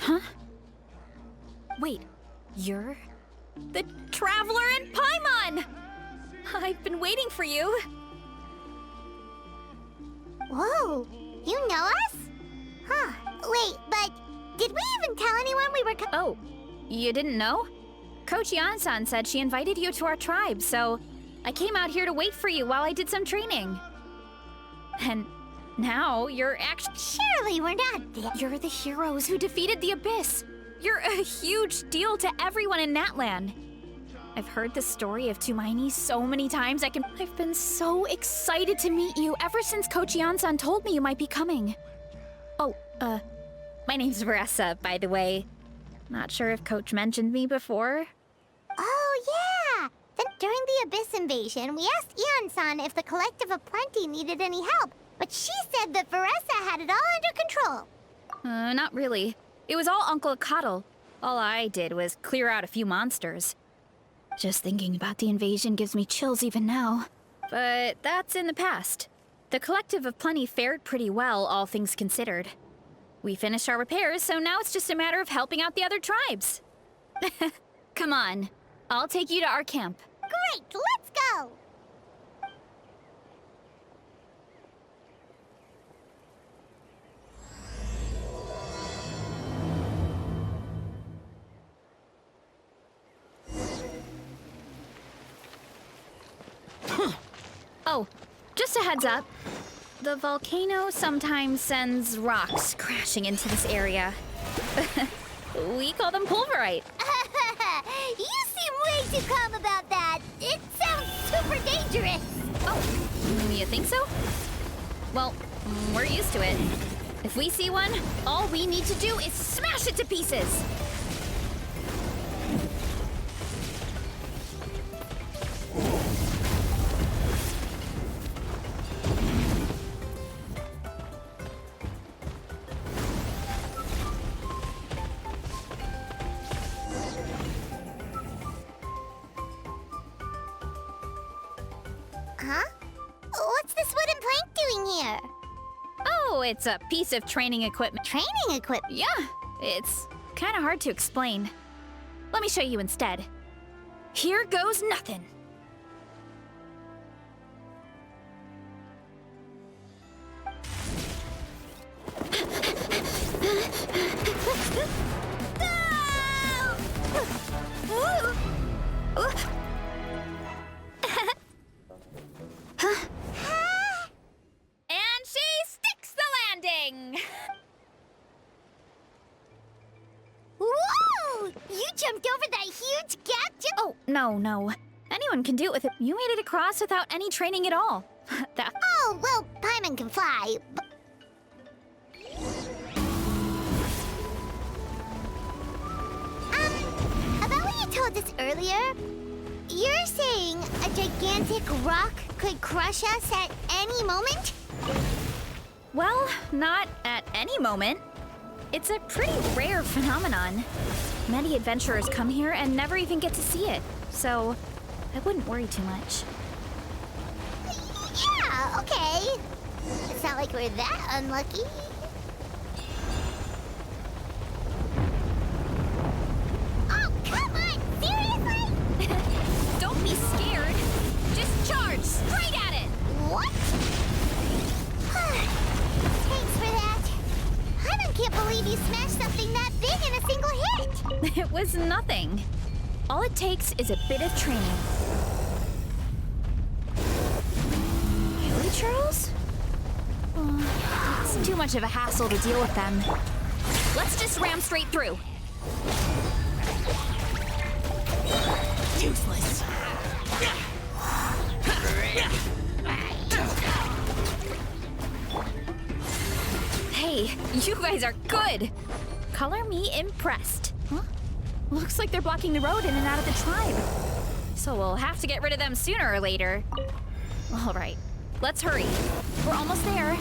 Huh? Wait, you're the Traveler in Paimon! I've been waiting for you. Whoa, you know us? Huh, wait, but did we even tell anyone we were Oh, you didn't know? Coach Yan-san said she invited you to our tribe, so I came out here to wait for you while I did some training. And now you're actually— Surely we're not there. You're the heroes who defeated the Abyss. You're a huge deal to everyone in Natlan. I've heard the story of Tumaini so many times I've been so excited to meet you ever since Coach Yan-san told me you might be coming. Oh, my name's Varesa, by the way. Not sure if Coach mentioned me before. Oh, yeah! Then during the Abyss invasion, we asked Ian-san if the Collective of Plenty needed any help, but she said that Varesa had it all under control. Not really. It was all Uncle Akatl. All I did was clear out a few monsters. Just thinking about the invasion gives me chills even now. But that's in the past. The Collective of Plenty fared pretty well, all things considered. We finished our repairs, so now it's just a matter of helping out the other tribes. Come on, I'll take you to our camp. Great, let's go! Oh, just a heads up. The volcano sometimes sends rocks crashing into this area. We call them pulverite. You seem way too calm about that. It sounds super dangerous. Oh, you think so? Well, we're used to it. If we see one, all we need to do is smash it to pieces. Huh? What's this wooden plank doing here? Oh, it's a piece of training equipment. Training equipment? Yeah, it's kind of hard to explain. Let me show you instead. Here goes nothing. And she sticks the landing! Whoa! You jumped over that huge gap Oh, no. Anyone can do it with it. You made it across without any training at all. Oh, well, Paimon can fly, but... About what you told us earlier, you're saying a gigantic rock could crush us at any moment? Well, not at any moment. It's a pretty rare phenomenon. Many adventurers come here and never even get to see it, so I wouldn't worry too much. Yeah, okay. It's not like we're that unlucky. Oh, come on! Seriously? Don't be scared. Just charge straight at it. What? Thanks for that. I can't believe you smashed something that big in a single hit. It was nothing. All it takes is a bit of training. Really, Charles? It's too much of a hassle to deal with them. Let's just ram straight through. Useless. Hey, you guys are good. Color me impressed. Huh? Looks like they're blocking the road in and out of the tribe. So we'll have to get rid of them sooner or later. All right, let's hurry. We're almost there.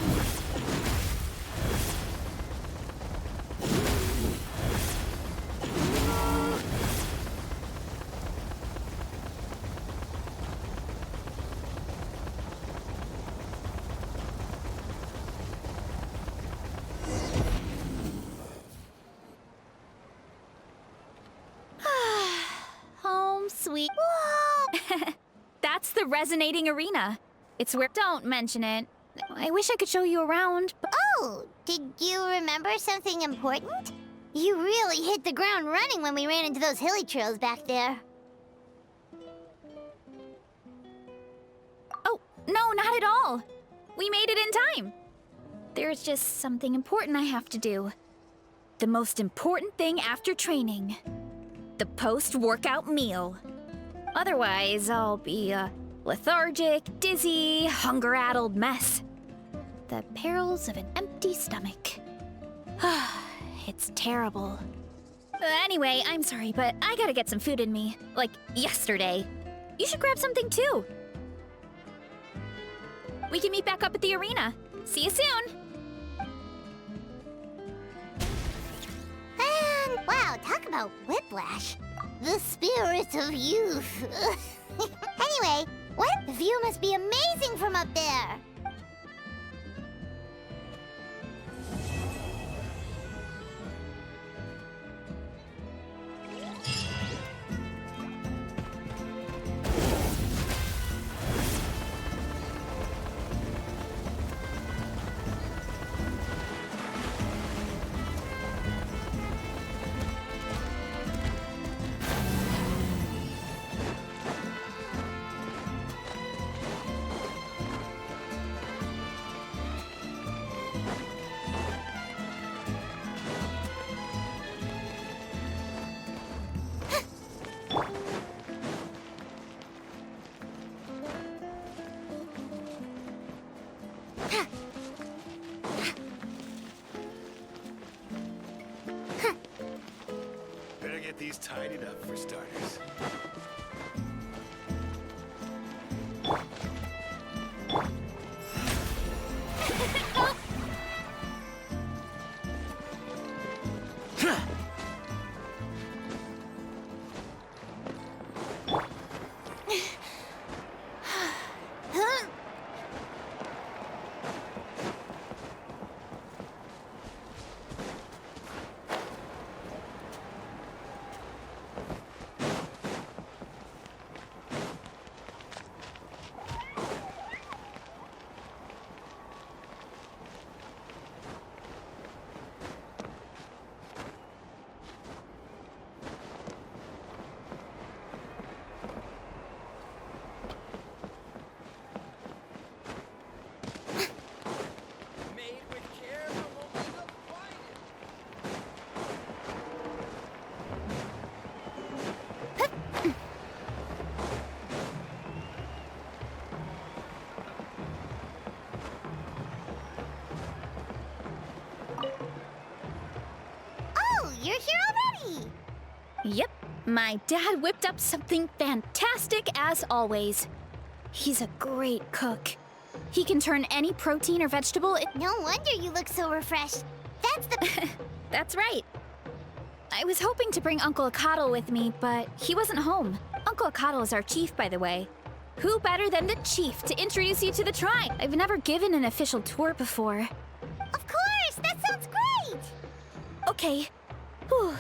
sweet. Whoa! That's the resonating arena. It's where... Don't mention it. I wish I could show you around, but... Oh, did you remember something important? You really hit the ground running when we ran into those hilly trails back there. Oh, no, not at all. We made it in time. There's just something important I have to do. The most important thing after training. The post-workout meal. Otherwise, I'll be a lethargic, dizzy, hunger-addled mess. The perils of an empty stomach. It's terrible. Anyway, I'm sorry, but I gotta get some food in me. Like, yesterday. You should grab something too. We can meet back up at the arena. See you soon! And, wow, talk about whiplash. The spirit of youth. Anyway, what? The view must be amazing from up there. Better get these tidied up for starters. You're here already! Yep, my dad whipped up something fantastic as always. He's a great cook. He can turn any protein or vegetable No wonder you look so refreshed. That's the... That's right. I was hoping to bring Uncle Akatl with me, but he wasn't home. Uncle Akatl is our chief, by the way. Who better than the chief to introduce you to the tribe? I've never given an official tour before. Of course! That sounds great! Okay. Whew.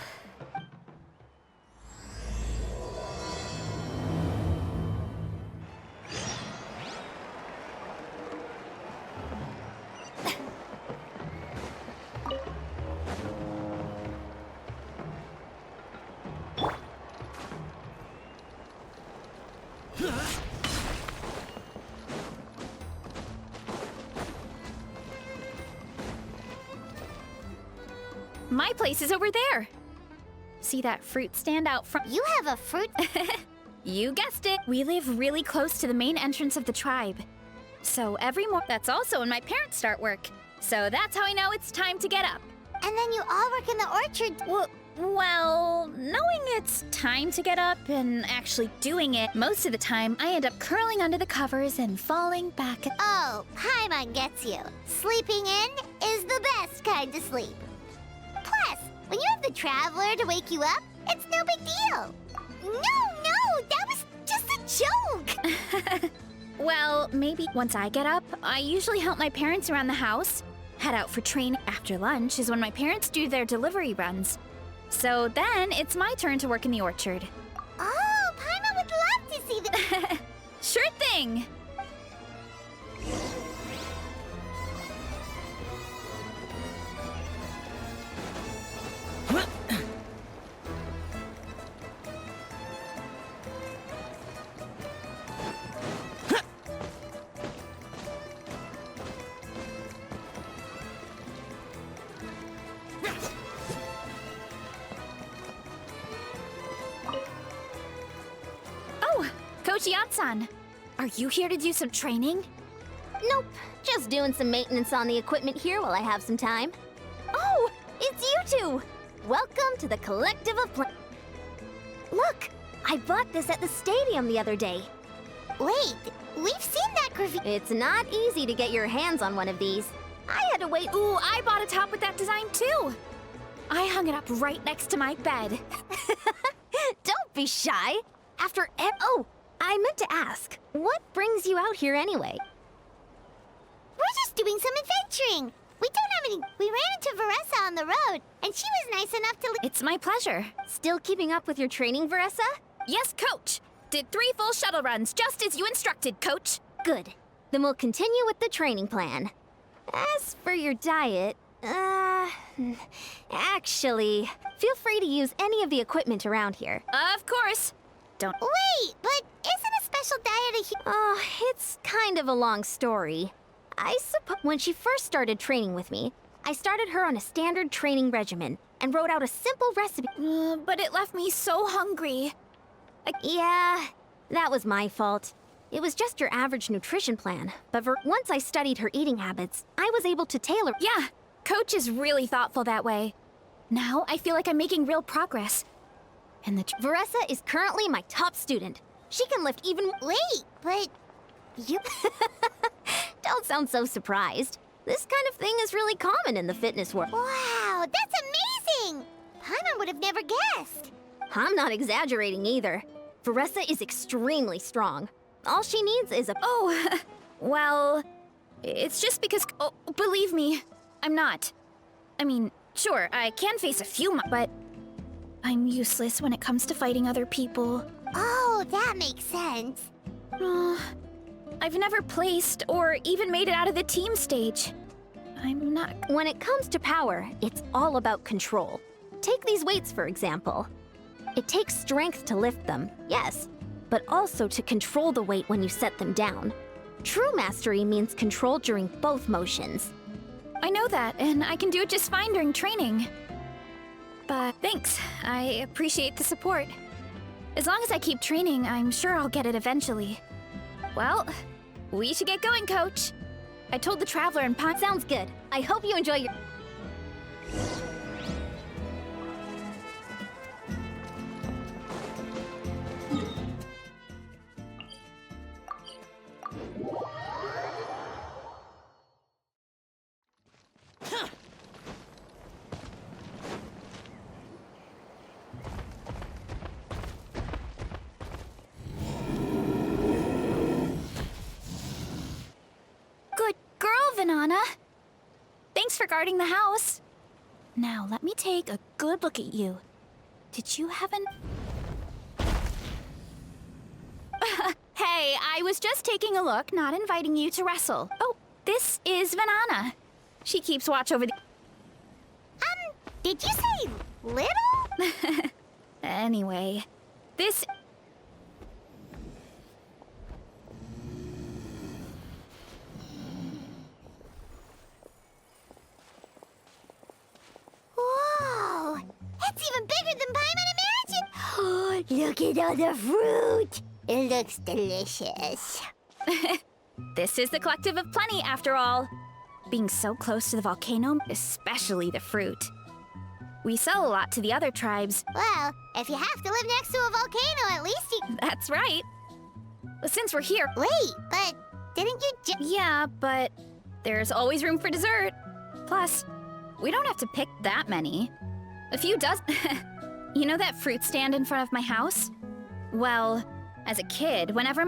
My place is over there. See that fruit stand out front? You have a fruit... You guessed it. We live really close to the main entrance of the tribe. So every morning... That's also when my parents start work. So that's how I know it's time to get up. And then you all work in the orchard. Well, knowing it's time to get up and actually doing it, most of the time I end up curling under the covers and falling back. Oh, Paimon gets you. Sleeping in is the best kind to sleep. Plus, when you have the Traveler to wake you up, it's no big deal. No, that was just a joke. Well, maybe once I get up, I usually help my parents around the house. Head out for training. After lunch is when my parents do their delivery runs. So then it's my turn to work in the orchard. Oh, Paimon thing! Oh, Coach Yatsan, are you here to do some training? Nope, just doing some maintenance on the equipment here while I have some time. Oh, it's you two! Welcome to the Collective of Look, I bought this at the stadium the other day. Wait, we've seen that graffiti. It's not easy to get your hands on one of these. I had to wait. Ooh, I bought a top with that design too! I hung it up right next to my bed. Don't be shy. Oh, I meant to ask, what brings you out here anyway? We're just doing some adventuring. We don't have any. We ran into Varesa on the road, and she was nice enough to. It's my pleasure. Still keeping up with your training, Varesa? Yes, Coach! Did 3 full shuttle runs, just as you instructed, Coach. Good. Then we'll continue with the training plan. As for your diet, actually, feel free to use any of the equipment around here. Of course. Don't. Wait, but isn't a special diet a Oh, it's kind of a long story. I suppose when she first started training with me, I started her on a standard training regimen and wrote out a simple recipe. But it left me so hungry. Yeah, that was my fault. It was just your average nutrition plan, but once I studied her eating habits, I was able to tailor. Yeah, Coach is really thoughtful that way. Now I feel like I'm making real progress. And Varesa is currently my top student. She can lift even. Wait, but you. Don't sound so surprised. This kind of thing is really common in the fitness world. Wow, that's amazing! Paimon would have never guessed. I'm not exaggerating either. Varesa is extremely strong. All she needs is a. Oh, well, it's just because. Oh, believe me, I'm not. I mean, sure, I can face a few, but I'm useless when it comes to fighting other people. Oh, that makes sense. I've never placed or even made it out of the team stage. I'm not. When it comes to power, it's all about control. Take these weights, for example. It takes strength to lift them, yes, but also to control the weight when you set them down. True mastery means control during both motions. I know that, and I can do it just fine during training. But thanks, I appreciate the support. As long as I keep training, I'm sure I'll get it eventually. Well, we should get going, Coach. I told the Traveler and Paimon. Sounds good. I hope you enjoy your... Good girl, Vanana. Thanks for guarding the house. Now, let me take a good look at you. Did you have an... Hey, I was just taking a look, not inviting you to wrestle. Oh, this is Vanana. She keeps watch over the... Did you say little? Anyway, this... Whoa! It's even bigger than Paimon imagined! Oh, look at all the fruit! It looks delicious. This is the Collective of Plenty, after all. Being so close to the volcano, especially the fruit. We sell a lot to the other tribes. Well, if you have to live next to a volcano, at least you... That's right. Since we're here... Wait, but didn't you Yeah, but there's always room for dessert. Plus, we don't have to pick that many. A few dozen. You know that fruit stand in front of my house? Well, as a kid, whenever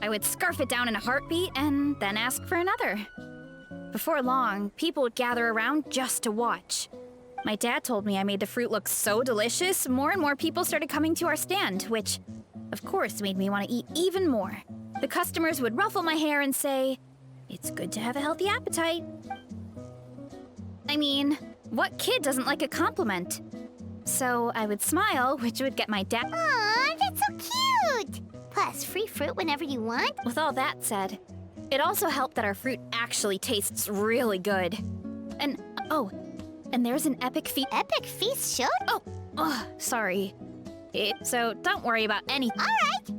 I would scarf it down in a heartbeat and then ask for another. Before long, people would gather around just to watch. My dad told me I made the fruit look so delicious, more and more people started coming to our stand, which, of course, made me want to eat even more. The customers would ruffle my hair and say, "It's good to have a healthy appetite." I mean, what kid doesn't like a compliment? So I would smile, which would get my dad. Aw, that's so cute! Plus, free fruit whenever you want. With all that said, it also helped that our fruit actually tastes really good. And, oh, and there's an epic feast. Epic feast showed? Oh, sorry. So don't worry about anything. Alright.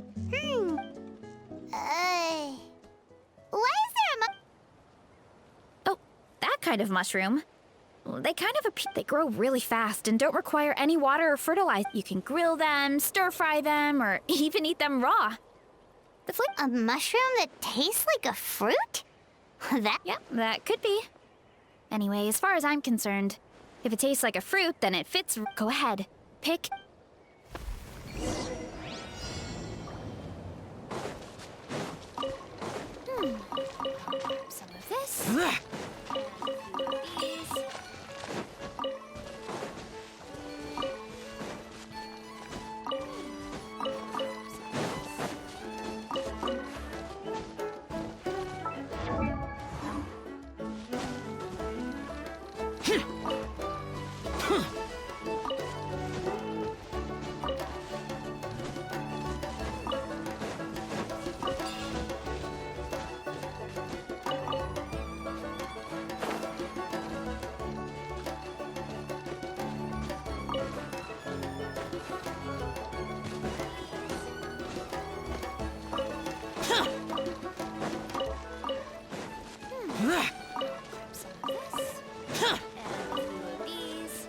Why is there a Oh, that kind of mushroom. They kind of they grow really fast and don't require any water or fertilizer. You can grill them, stir fry them, or even eat them raw. a mushroom that tastes like a fruit? Yep, that could be. Anyway, as far as I'm concerned, if it tastes like a fruit, then it fits. Go ahead, pick. Some of this. These.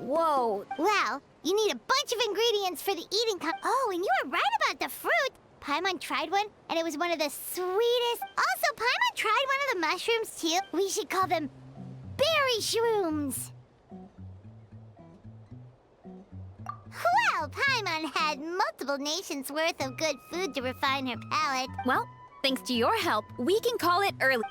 Whoa. Well, you need a bunch of ingredients for the eating Oh, and you were right about the fruit. Paimon tried one, and it was one of the sweetest. Also, Paimon tried one of the mushrooms, too. We should call them berry shrooms. Well, Paimon had multiple nations' worth of good food to refine her palate. Well, thanks to your help, we can call it early.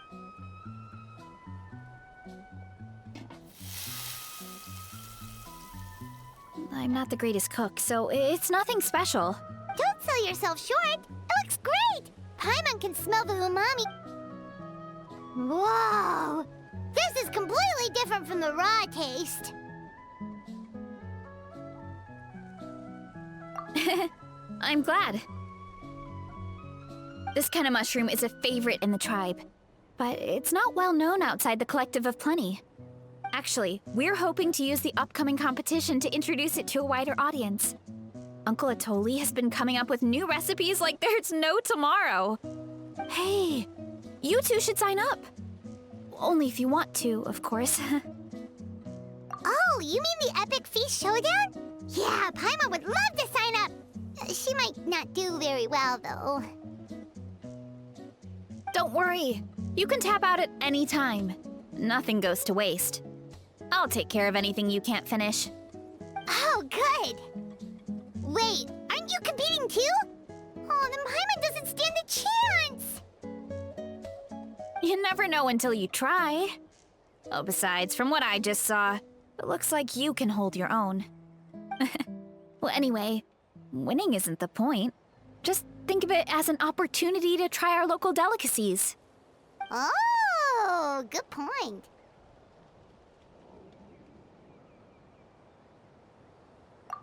I'm not the greatest cook, so it's nothing special. Don't sell yourself short. It looks great. Paimon can smell the umami. Whoa! This is completely different from the raw taste. I'm glad. This kind of mushroom is a favorite in the tribe, but it's not well known outside the Collective of Plenty. Actually, we're hoping to use the upcoming competition to introduce it to a wider audience. Uncle Atoli has been coming up with new recipes like there's no tomorrow. Hey, you two should sign up. Only if you want to, of course. Oh, you mean the Epic Feast Showdown? Yeah, Paimon would love to sign up. She might not do very well, though. Don't worry. You can tap out at any time. Nothing goes to waste. I'll take care of anything you can't finish. Oh, good. Wait, aren't you competing too? Oh, then Paimon doesn't stand a chance. You never know until you try. Oh, besides, from what I just saw, it looks like you can hold your own. Well, anyway, winning isn't the point. Just think of it as an opportunity to try our local delicacies. Oh, good point.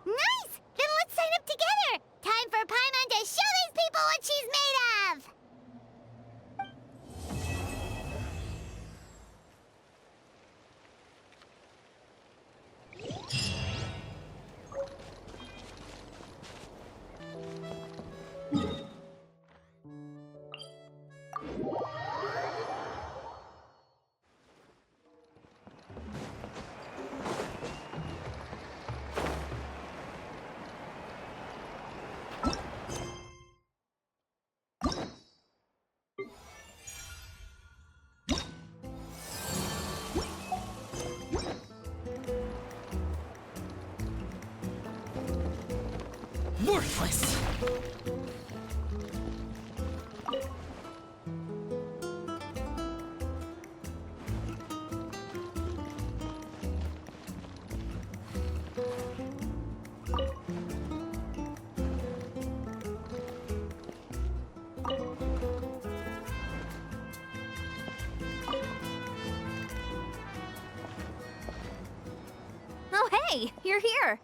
Nice! Then let's sign up together! Time for Paimon to show these people what she's made of! Worthless. Oh, hey, you're here.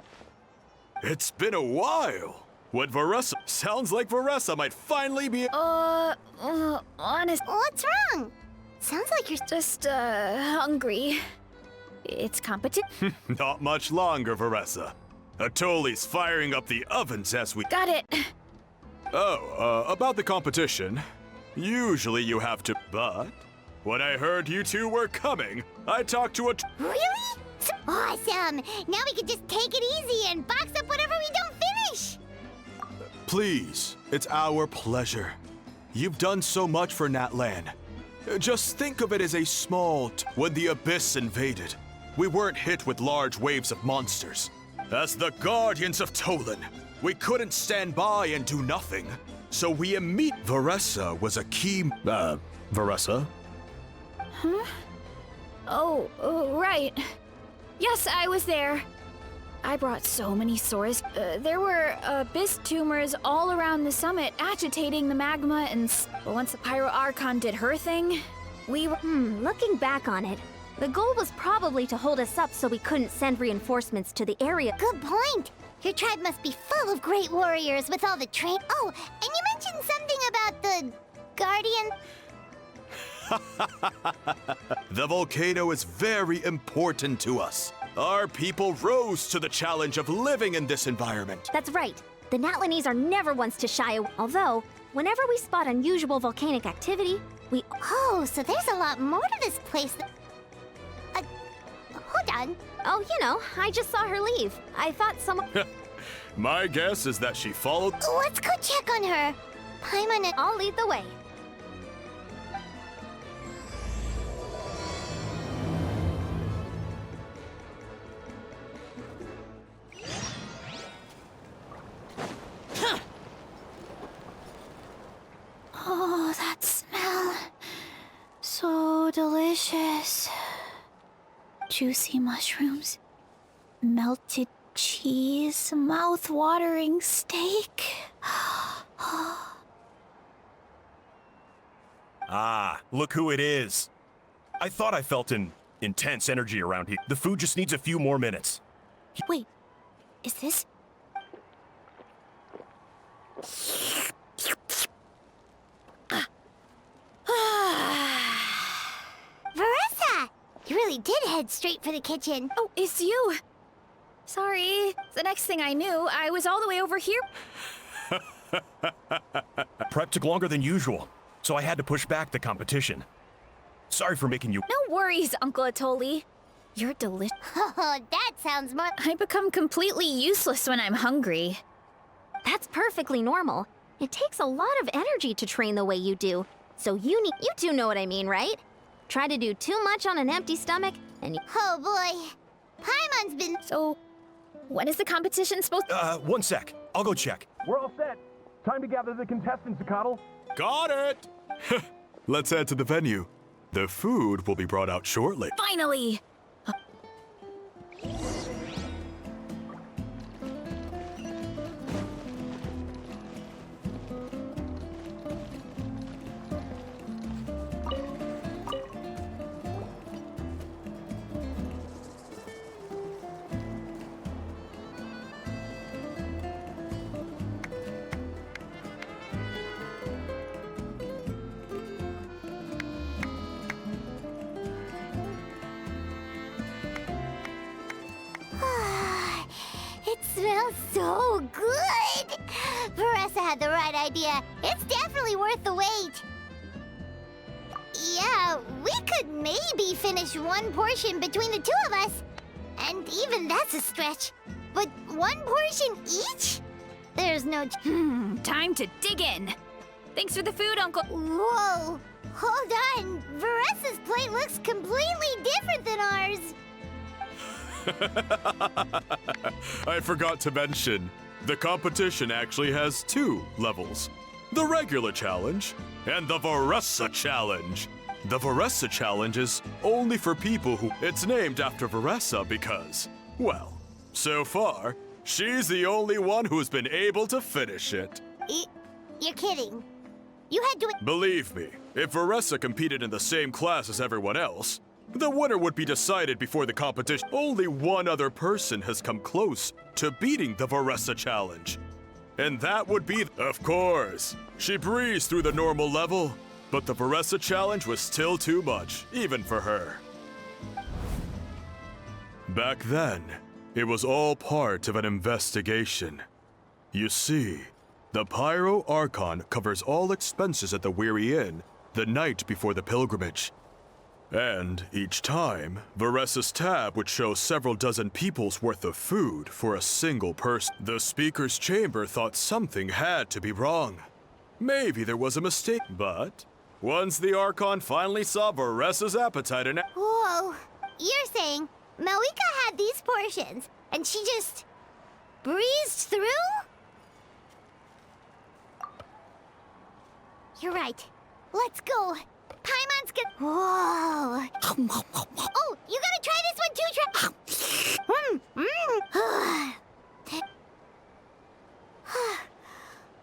It's been a while. What Varesa? Sounds like Varesa might finally be. Honest, What's wrong? Sounds like you're just, hungry. It's competition. Not much longer, Varesa. Atoli's firing up the ovens as we. Got it. Oh, about the competition. Usually you have to. But when I heard you two were coming, I talked to a. Really? Awesome! Now we can just take it easy and box up whatever we don't finish! Please, it's our pleasure. You've done so much for Natlan. Just think of it as a small. When the Abyss invaded, we weren't hit with large waves of monsters. As the Guardians of Tolan, we couldn't stand by and do nothing. So we Varesa was a key. Varesa? Oh, right. Yes, I was there. I brought so many sores. There were abyss tumors all around the summit, agitating the magma, and once the Pyro Archon did her thing, we were. Looking back on it, the goal was probably to hold us up so we couldn't send reinforcements to the area. Good point! Your tribe must be full of great warriors with all the train. Oh, and you mentioned something about the Guardian. The volcano is very important to us. Our people rose to the challenge of living in this environment. That's right. The Natlanese are never ones to shy away. Although, whenever we spot unusual volcanic activity, we... Oh, so there's a lot more to this place. Hold on. Oh, you know, I just saw her leave. I thought someone... My guess is that she followed. Let's go check on her. Paimon and... I'll lead the way. Oh, that smell. So delicious. Juicy mushrooms, melted cheese, mouth-watering steak. Ah, look who it is. I thought I felt an intense energy around here. The food just needs a few more minutes. Wait, is this? Varesa! You really did head straight for the kitchen. Oh, it's you. Sorry. The next thing I knew, I was all the way over here. Prep took longer than usual, so I had to push back the competition. Sorry for making you... No worries, Uncle Atoli. You're delicious. Oh, that sounds more... I become completely useless when I'm hungry. That's perfectly normal. It takes a lot of energy to train the way you do. So you do know what I mean, right? Try to do too much on an empty stomach, and you... Oh, boy. Paimon's been... So, when is the competition supposed to... One sec. I'll go check. We're all set. Time to gather the contestants, Akatl. Got it! Let's head to the venue. The food will be brought out shortly. Finally! It smells so good! Varesa had the right idea. It's definitely worth the wait. Yeah, we could maybe finish one portion between the two of us. And even that's a stretch. But one portion each? There's no... Time to dig in. Thanks for the food, Uncle. Whoa! Hold on! Varesa's plate looks completely different than ours. I forgot to mention, The competition actually has two levels. The regular challenge and the Varesa challenge. The Varesa challenge is only for people who... It's named after Varesa because, well, so far, she's the only one who's been able to finish it. You're kidding. You had to... Believe me, if Varesa competed in the same class as everyone else, the winner would be decided before the competition. Only one other person has come close to beating the Varesa challenge. And that would be... Of course, she breezed through the normal level, but the Varesa challenge was still too much, even for her. Back then, it was all part of an investigation. You see, the Pyro Archon covers all expenses at the Weary Inn the night before the pilgrimage. And each time, Varesa's tab would show several dozen people's worth of food for a single person. The speaker's chamber thought something had to be wrong. Maybe there was a mistake, but once the Archon finally saw Varesa's appetite and... Whoa. You're saying Malika had these portions, and she just breezed through? You're right. Let's go. Paimon's good. Whoa. Oh, you gotta try this one too,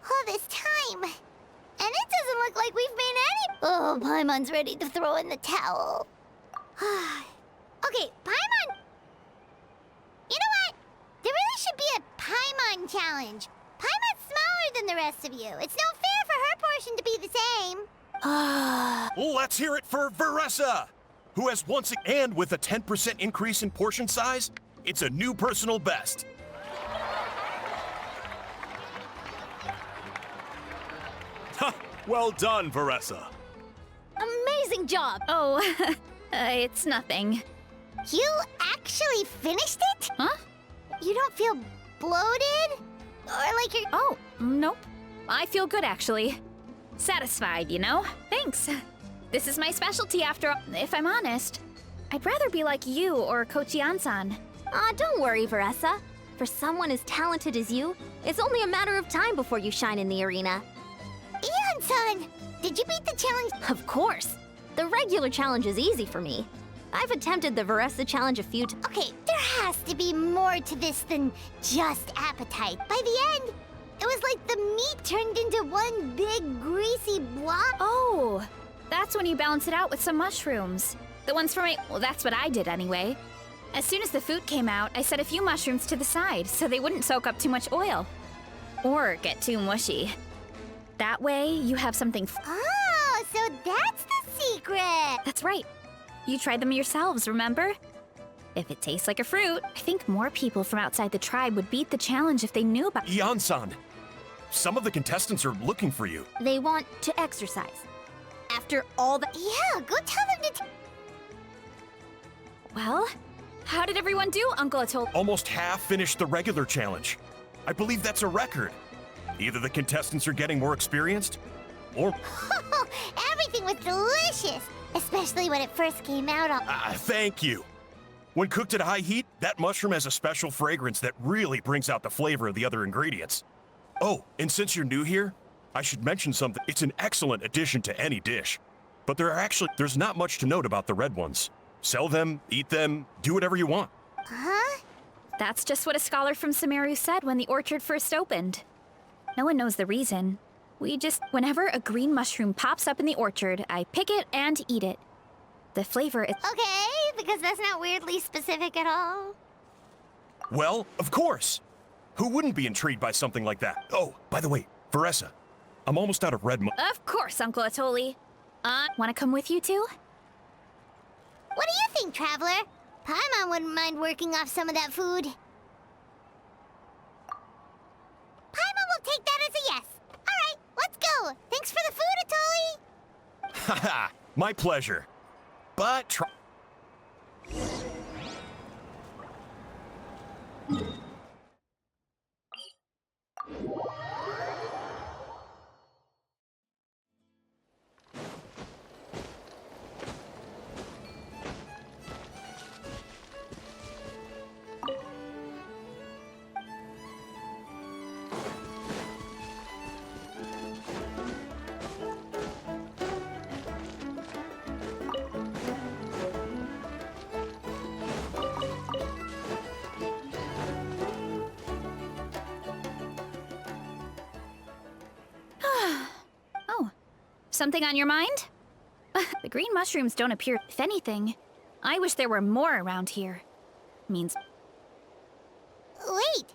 All this time. And it doesn't look like we've made any... Oh, Paimon's ready to throw in the towel. Okay, Paimon... You know what? There really should be a Paimon challenge. Paimon's smaller than the rest of you. It's no fair for her portion to be the same. Let's hear it for Varesa, who has once again, with a 10% increase in portion size, it's a new personal best. Ha! Well done, Varesa. Amazing job! Oh, it's nothing. You actually finished it? Huh? You don't feel bloated? Or like you're... Oh, nope. I feel good, actually. Satisfied, you know? Thanks. This is my specialty after all. If I'm honest, I'd rather be like you or Coach Yan-san. Don't worry, Varesa. For someone as talented as you, it's only a matter of time before you shine in the arena. Ian-san, did you beat the challenge? Of course! The regular challenge is easy for me. I've attempted the Varesa challenge a few times. Okay, there has to be more to this than just appetite. By the end, it was like the meat turned into one big greasy blob. Oh, that's when you balance it out with some mushrooms. The ones from well, that's what I did anyway. As soon as the food came out, I set a few mushrooms to the side so they wouldn't soak up too much oil. Or get too mushy. That way, you have something Oh, so that's the secret. That's right. You tried them yourselves, remember? If it tastes like a fruit, I think more people from outside the tribe would beat the challenge if they knew about it. Yan-san, some of the contestants are looking for you. They want to exercise. After all the... Yeah, go tell them to... Well, how did everyone do, Uncle Atoll? Almost half finished the regular challenge. I believe that's a record. Either the contestants are getting more experienced, or... Everything was delicious, especially when it first came out. Thank you. When cooked at high heat, that mushroom has a special fragrance that really brings out the flavor of the other ingredients. Oh, and since you're new here, I should mention something. It's an excellent addition to any dish. But there's not much to note about the red ones. Sell them, eat them, do whatever you want. Huh? That's just what a scholar from Sumeru said when the orchard first opened. No one knows the reason. Whenever a green mushroom pops up in the orchard, I pick it and eat it. The flavor is... Okay, because that's not weirdly specific at all. Well, of course. Who wouldn't be intrigued by something like that? Oh, by the way, Varesa, I'm almost out of red Of course, Uncle Atoli. Wanna come with you too? What do you think, Traveler? Paimon wouldn't mind working off some of that food. Paimon will take that as a yes. All right, let's go. Thanks for the food, Atoli. Haha, my pleasure. But Something on your mind? The green mushrooms don't appear. If anything, I wish there were more around here. Means. Wait,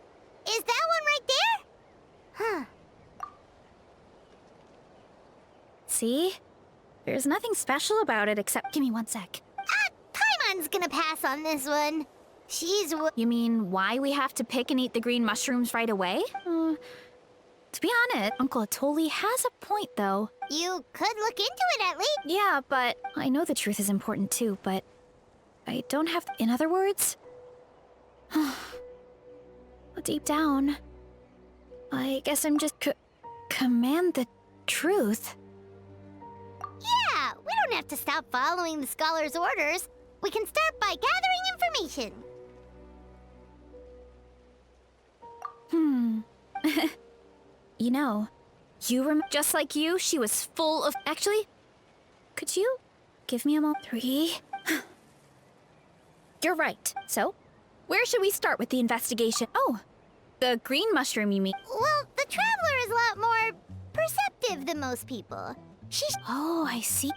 is that one right there? Huh. See? There's nothing special about it except. Give me one sec. Paimon's gonna pass on this one. You mean why we have to pick and eat the green mushrooms right away? To be honest, Uncle Atoli has a point, though. You could look into it at least. Yeah, but I know the truth is important too, but I don't have. In other words, deep down, I guess I'm just command the truth. Yeah, we don't have to stop following the scholar's orders. We can start by gathering information. You know, just like you, she was full of. Actually, could you give me a moment? 3. You're right. So, where should we start with the investigation? Oh, the green mushroom, you mean? Well, the Traveler is a lot more perceptive than most people. Oh, I see.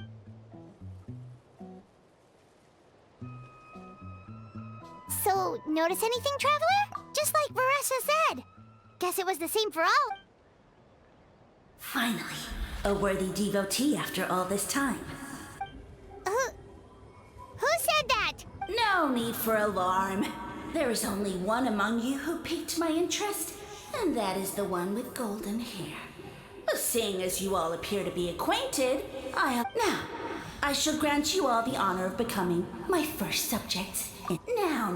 So, notice anything, Traveler? Just like Varesa said. Guess it was the same for all. Finally, a worthy devotee after all this time. Who said that? No need for alarm. There is only one among you who piqued my interest, and that is the one with golden hair. Seeing as you all appear to be acquainted, Now, I shall grant you all the honor of becoming my first subjects. Now,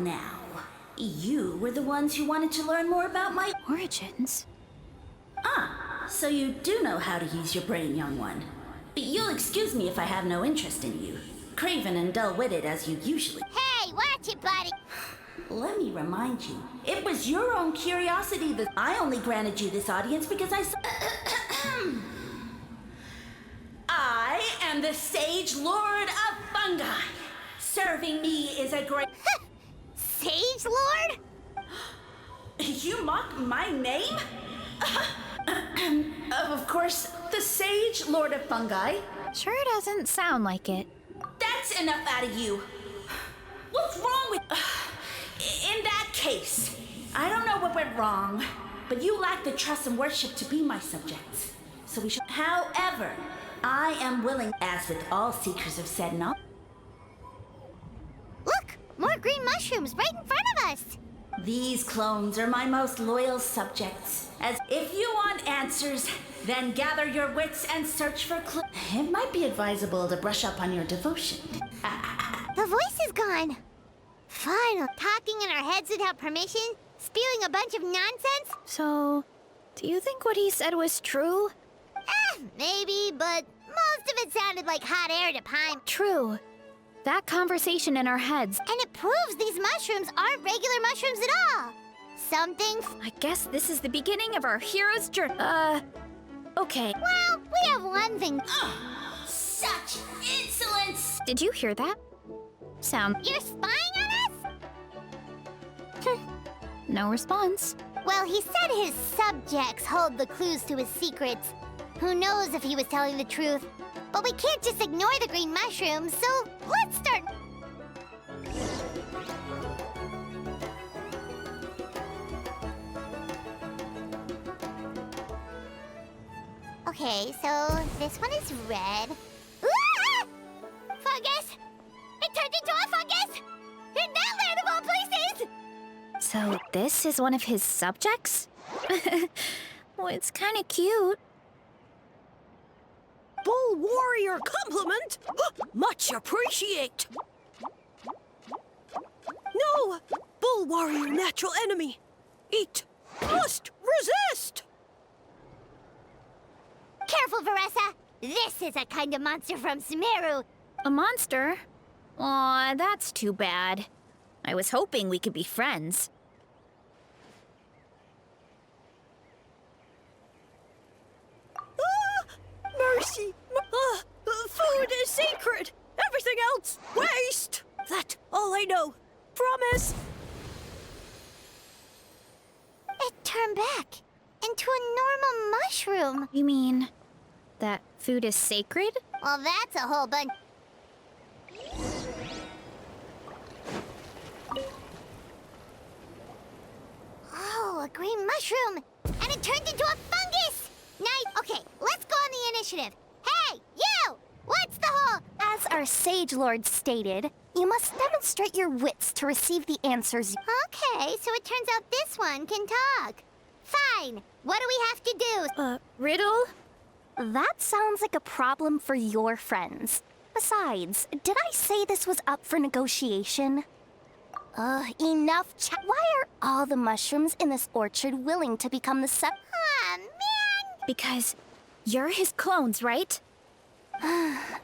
you were the ones who wanted to learn more about my Origins? So you do know how to use your brain, young one. You'll excuse me if I have no interest in you, craven and dull-witted as you usually. Hey, watch it, buddy. Let me remind you, it was your own curiosity that I only granted you this audience because I I am the Sage Lord of Fungi. Serving me is a great... Sage Lord? You mock my name? Of course, the Sage Lord of Fungi. Sure doesn't sound like it. That's enough out of you. What's wrong with... In that case, I don't know what went wrong, but you lack the trust and worship to be my subjects. So we should... However, I am willing, as with all seekers of said knowledge... Look, more green mushrooms right in front of us. These clones are my most loyal subjects. As if you want answers, then gather your wits and search for clues. It might be advisable to brush up on your devotion. The voice is gone. Final. Talking in our heads without permission? Spewing a bunch of nonsense? So, do you think what he said was true? Maybe, but most of it sounded like hot air to Pine. True. That conversation in our heads. And it proves these mushrooms aren't regular mushrooms at all. Something... I guess this is the beginning of our hero's journey. Okay. Well, we have one thing. Such insolence! Did you hear that? Sound. You're spying on us? No response. Well, he said his subjects hold the clues to his secrets. Who knows if he was telling the truth? But we can't just ignore the green mushrooms, so let's start. Okay, so this one is red. Ah! Fungus! It turned into a fungus! In that land of all places! So this is one of his subjects? Well, it's kind of cute. Bull warrior compliment! Much appreciate! No! Bull warrior natural enemy! Eat! Must resist! Careful, Varesa! This is a kind of monster from Sumeru. A monster? Aw, that's too bad. I was hoping we could be friends. Mercy! Food is sacred! Everything else, waste! That's all I know. Promise! It turned back into a normal mushroom. You mean That food is sacred? Well, that's a whole bunch. Oh, a green mushroom! And it turned into a fungus! Nice. Okay, let's go on the initiative. Hey, you! What's the whole... As our Sage Lord stated, you must demonstrate your wits to receive the answers. Okay, so it turns out this one can talk. Fine. What do we have to do? Riddle? That sounds like a problem for your friends. Besides, did I say this was up for negotiation? Enough chat. Why are all the mushrooms in this orchard willing to become the Aw, man! Because you're his clones, right?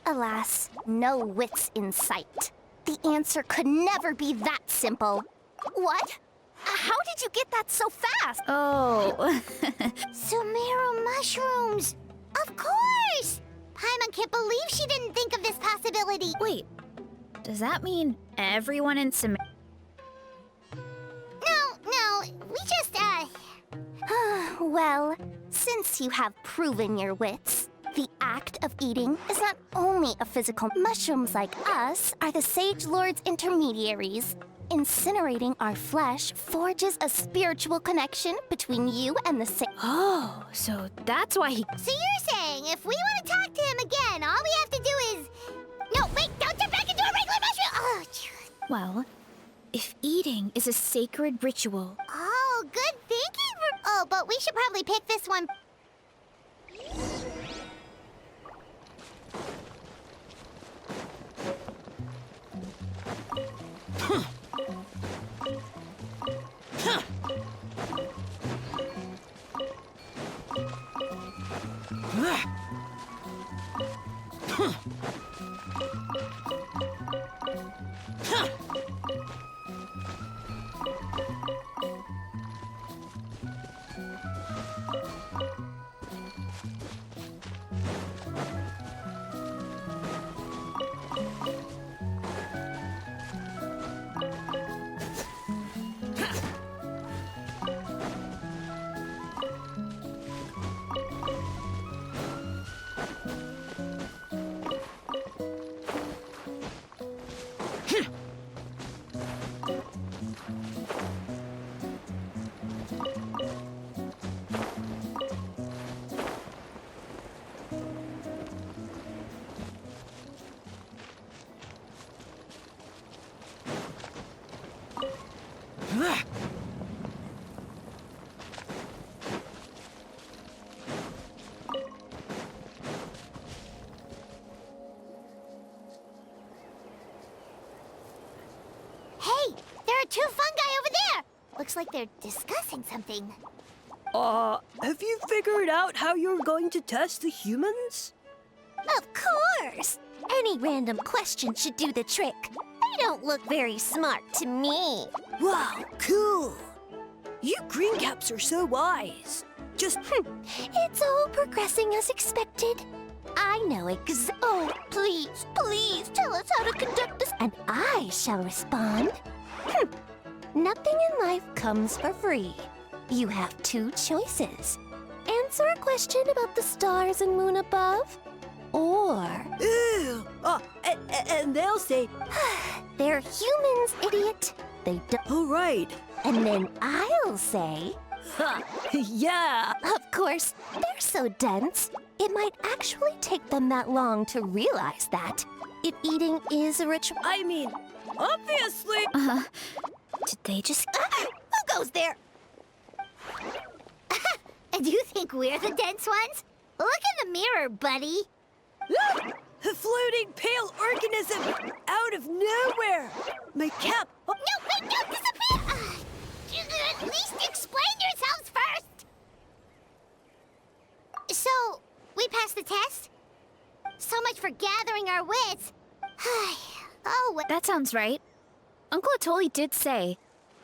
Alas, no wits in sight. The answer could never be that simple. What? How did you get that so fast? Oh. Sumeru mushrooms! Of course! Paimon can't believe she didn't think of this possibility. Wait, does that mean everyone in Sumeru? No, we just, Well, since you have proven your wits, the act of eating is not only a physical. Mushrooms like us are the Sage Lord's intermediaries. Incinerating our flesh forges a spiritual connection between you and the Sage. Oh, so that's why he... So you're saying if we want to talk to him again, all we have to do is... No, wait, don't turn back into a regular mushroom! Oh, Well, if eating is a sacred ritual... oh, good thinking. Oh, but we should probably pick this one. Hey, there are two fungi over there. Looks like they're discussing something. Have you figured out how you're going to test the humans? Of course! Any random question should do the trick. They don't look very smart to me. Wow, cool! You green caps are so wise. Just... It's all progressing as expected. I know Oh, please, please tell us how to conduct this, and I shall respond. Nothing in life comes for free. You have two choices. Answer a question about the stars and moon above, or... Ew! And they'll say, They're humans, idiot. They don't... all right. And then I'll say... Yeah! Of course, they're so dense, it might actually take them that long to realize that. If eating is a ritual... I mean, obviously... Did they just... Who goes there? Do you think we're the dense ones? Look in the mirror, buddy. Look! A floating pale organism out of nowhere! My cap... No, wait, don't disappear! At least explain yourselves first! So, we passed the test? So much for gathering our wits. Oh, That sounds right. Uncle Atoli did say,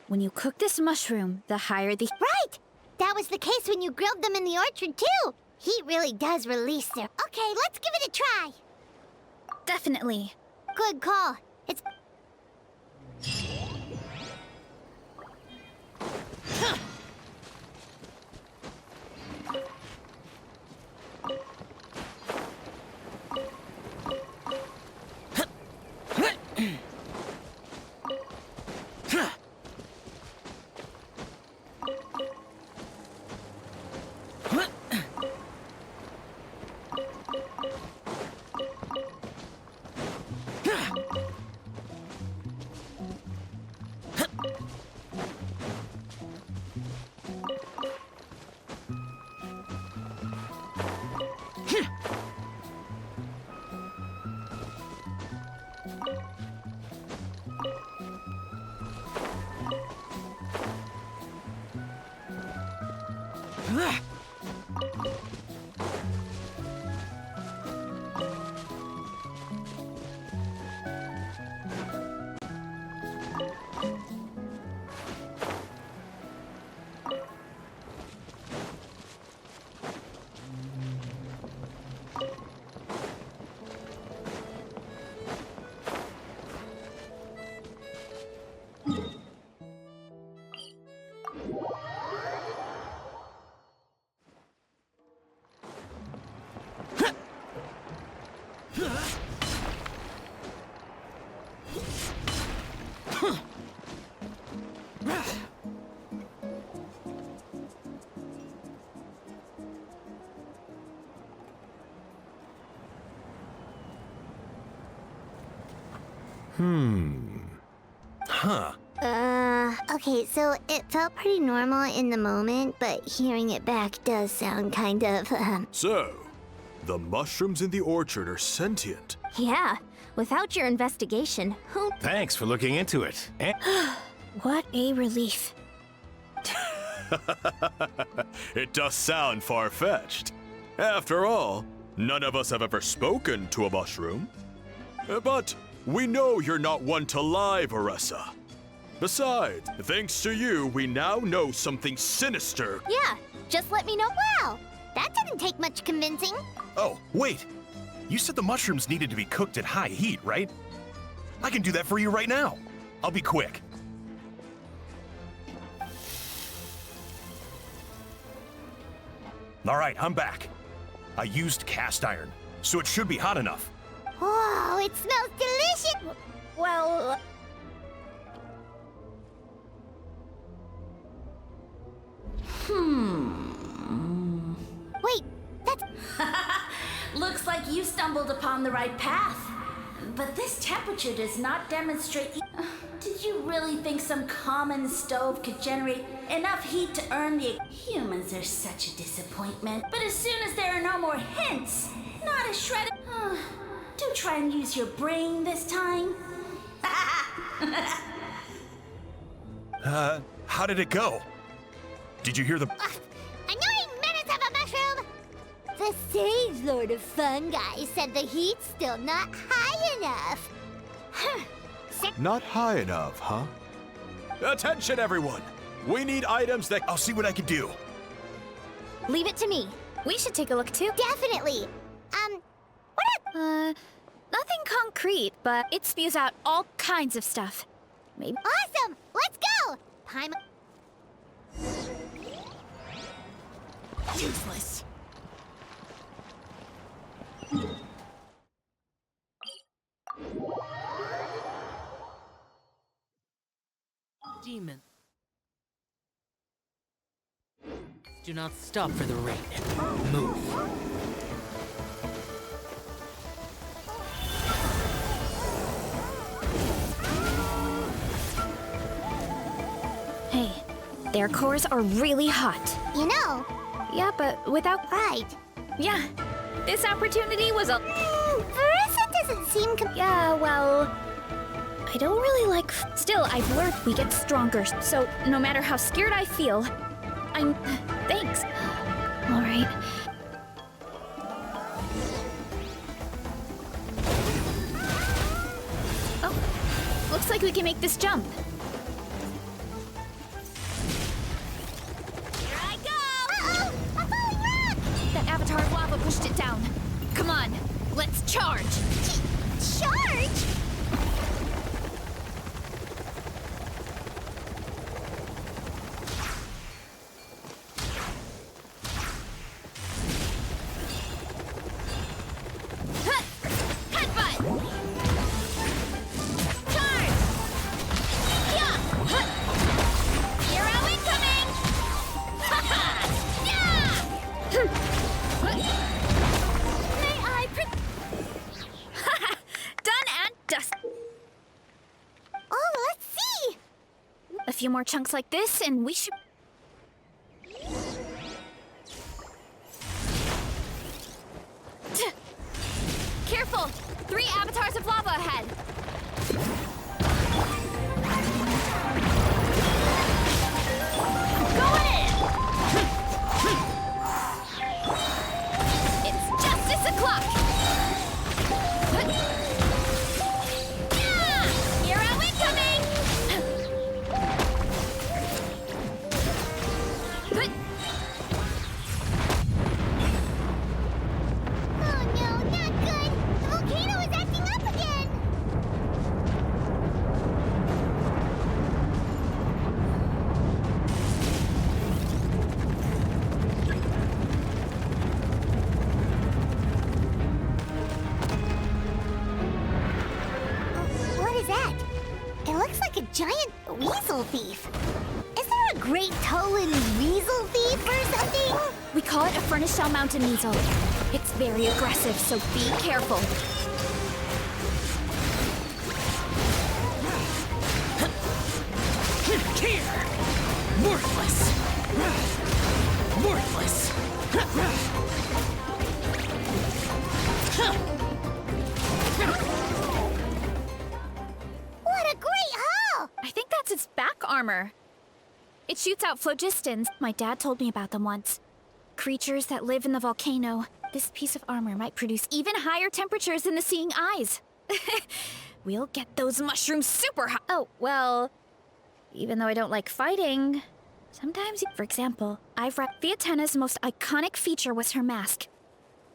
when you cook this mushroom, the higher the... right! That was the case when you grilled them in the orchard, too. Heat really does release their... Okay, let's give it a try. Definitely. Good call. It's... Huh. Okay, so it felt pretty normal in the moment, but hearing it back does sound kind of, So, the mushrooms in the orchard are sentient. Yeah, without your investigation, who... Thanks for looking into it. What a relief. It does sound far-fetched. After all, none of us have ever spoken to a mushroom. But we know you're not one to lie, Varesa. Besides, thanks to you, we now know something sinister. Yeah, just let me know. wow, that didn't take much convincing. Oh, wait. You said the mushrooms needed to be cooked at high heat, right? I can do that for you right now. I'll be quick. All right, I'm back. I used cast iron, so it should be hot enough. Whoa, it smells delicious! Well, Wait, that's... Looks like you stumbled upon the right path. But this temperature does not demonstrate... Did you really think some common stove could generate enough heat to earn the... Humans are such a disappointment. But as soon as there are no more hints, not a shred of... Do try and use your brain this time. How did it go? Did you hear the... Annoying menace of a mushroom! The Sage Lord of Fungi said the heat's still not high enough. Not high enough, huh? Attention, everyone! We need items that... I'll see what I can do. Leave it to me. we should take a look too. Definitely. Nothing concrete, but it spews out all kinds of stuff. Maybe. Awesome! Let's go! Useless. Demon. Do not stop for the rain. Move. Hey, their cores are really hot. You know, Yeah, but without... right. Yeah, this opportunity was a... Varesa doesn't seem Yeah, well... I don't really like... Still, I've learned we get stronger, so no matter how scared I feel, I'm... Thanks. All right. Oh, looks like we can make this jump. Here I go! Uh-oh! A falling rock! That avatar of lava pushed it down. Come on, let's charge! Charge? Headbutt! Charge! Yeah! Hero incoming! Ha-ha! Yeah! May I Done and dust. Oh, let's see! A few more chunks like this, and we should... 3 avatars of lava ahead. Going in! It's justice o'clock! Yeah! Hero incoming! Oh no, not good! The volcano is acting up again! What is that? It looks like a giant weasel thief. Is there a great toe-in weasel thief or something? We call it a furnace shell mountain weasel. It's very aggressive, so be careful. Here! Worthless! Worthless! What a great haul! I think that's its back armor. It shoots out phlogistons. My dad told me about them once. Creatures that live in the volcano. This piece of armor might produce even higher temperatures than the seeing eyes. We'll get those mushrooms super hot. Oh, well, even though I don't like fighting, sometimes, for example, I've read Theatena's most iconic feature was her mask.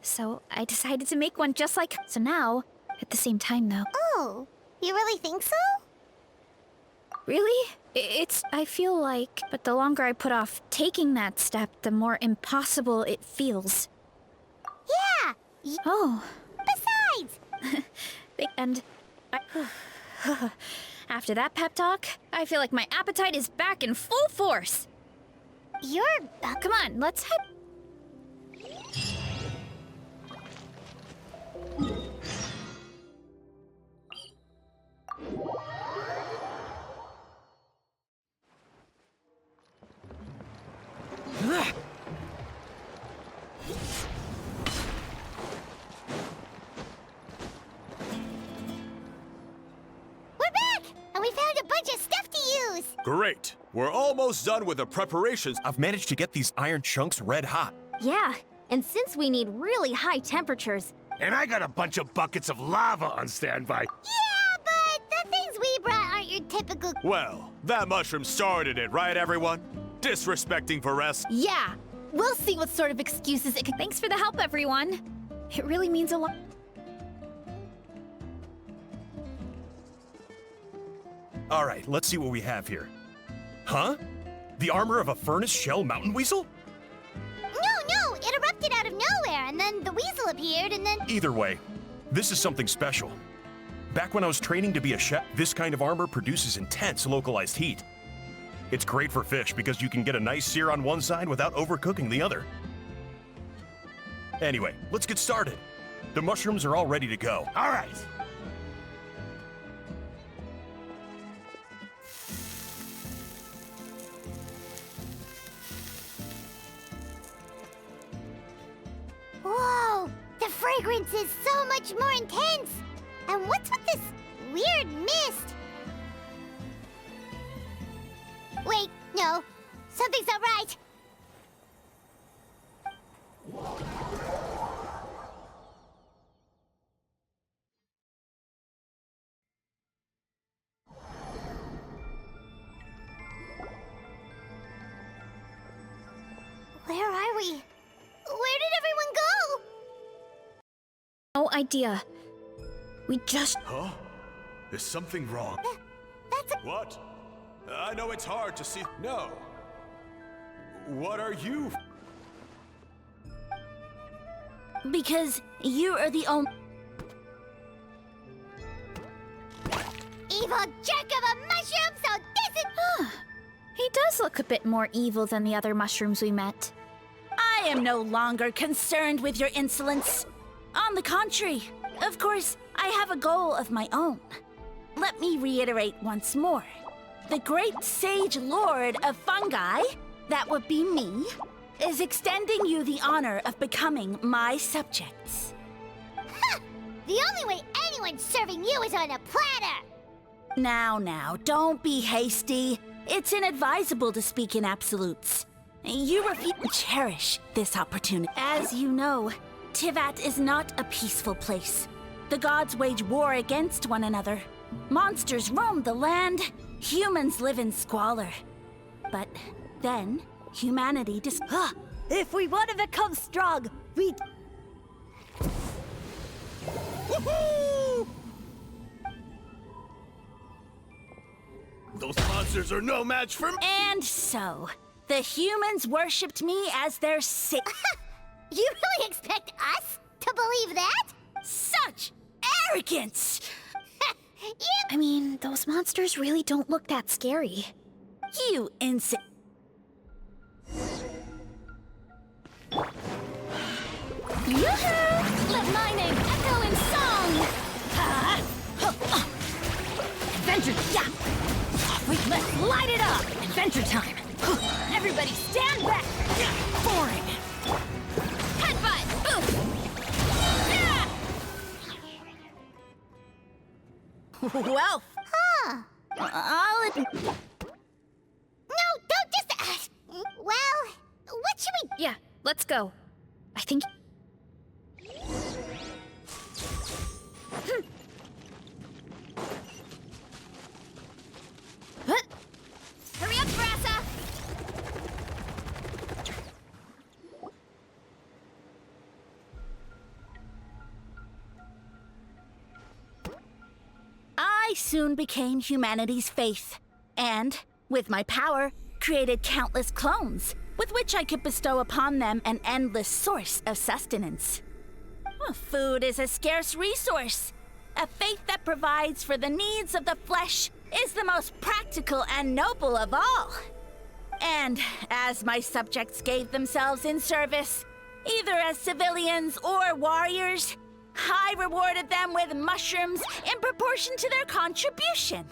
So I decided to make one just like her. So now, at the same time though. Oh, you really think so? Really? I feel like, but the longer I put off taking that step, the more impossible it feels. Yeah! Oh. Besides! And after that pep talk, I feel like my appetite is back in full force. You're... Come on, let's head. We're back! And we found a bunch of stuff to use! Great. We're almost done with the preparations. I've managed to get these iron chunks red hot. Yeah, and since we need really high temperatures, And I got a bunch of buckets of lava on standby. Yeah, but the things we brought aren't your typical... Well, that mushroom started it, right, everyone? Disrespecting Varesa. Yeah, we'll see what sort of excuses it can. Thanks for the help, everyone. It really means a lot. All right, let's see what we have here. Huh? The armor of a furnace shell mountain weasel? No, it erupted out of nowhere, and then the weasel appeared, and then... Either way, this is something special. Back when I was training to be a chef, this kind of armor produces intense localized heat. It's great for fish because you can get a nice sear on one side without overcooking the other. Anyway, let's get started. The mushrooms are all ready to go. All right. Whoa! The fragrance is so much more intense! And what's with this weird mist? Wait, no. Something's not right. Where are we? Where did everyone go? No idea. We just... Huh? Is something wrong? That's a... What? I know it's hard to see. No. What are you? Because you are the only... evil jerk of a mushroom, so this is... He does look a bit more evil than the other mushrooms we met. I am no longer concerned with your insolence. On the contrary, of course, I have a goal of my own. Let me reiterate once more. The great sage lord of fungi, that would be me, is extending you the honor of becoming my subjects. The only way anyone's serving you is on a platter! Now, don't be hasty. It's inadvisable to speak in absolutes. You refuse to cherish this opportunity. As you know, Tivat is not a peaceful place. The gods wage war against one another. Monsters roam the land. Humans live in squalor. But then, humanity If we want to become strong, we... Woohoo! Those monsters are no match for me. And so, the humans worshipped me as their You really expect us to believe that? Such arrogance! I mean, those monsters really don't look that scary. You insane. Yoo-hoo! Let my name echo in song! Adventure, yeah! Let's light it up! Adventure time! Everybody stand back! Boring! Headbutt! Well, I'll admit. No, don't just... well, what should we... Yeah, let's go. I think... Huh? Hurry up, Varesa! I soon became humanity's faith, and, with my power, created countless clones, with which I could bestow upon them an endless source of sustenance. Food is a scarce resource. A faith that provides for the needs of the flesh is the most practical and noble of all. And as my subjects gave themselves in service, either as civilians or warriors, I rewarded them with mushrooms in proportion to their contribution.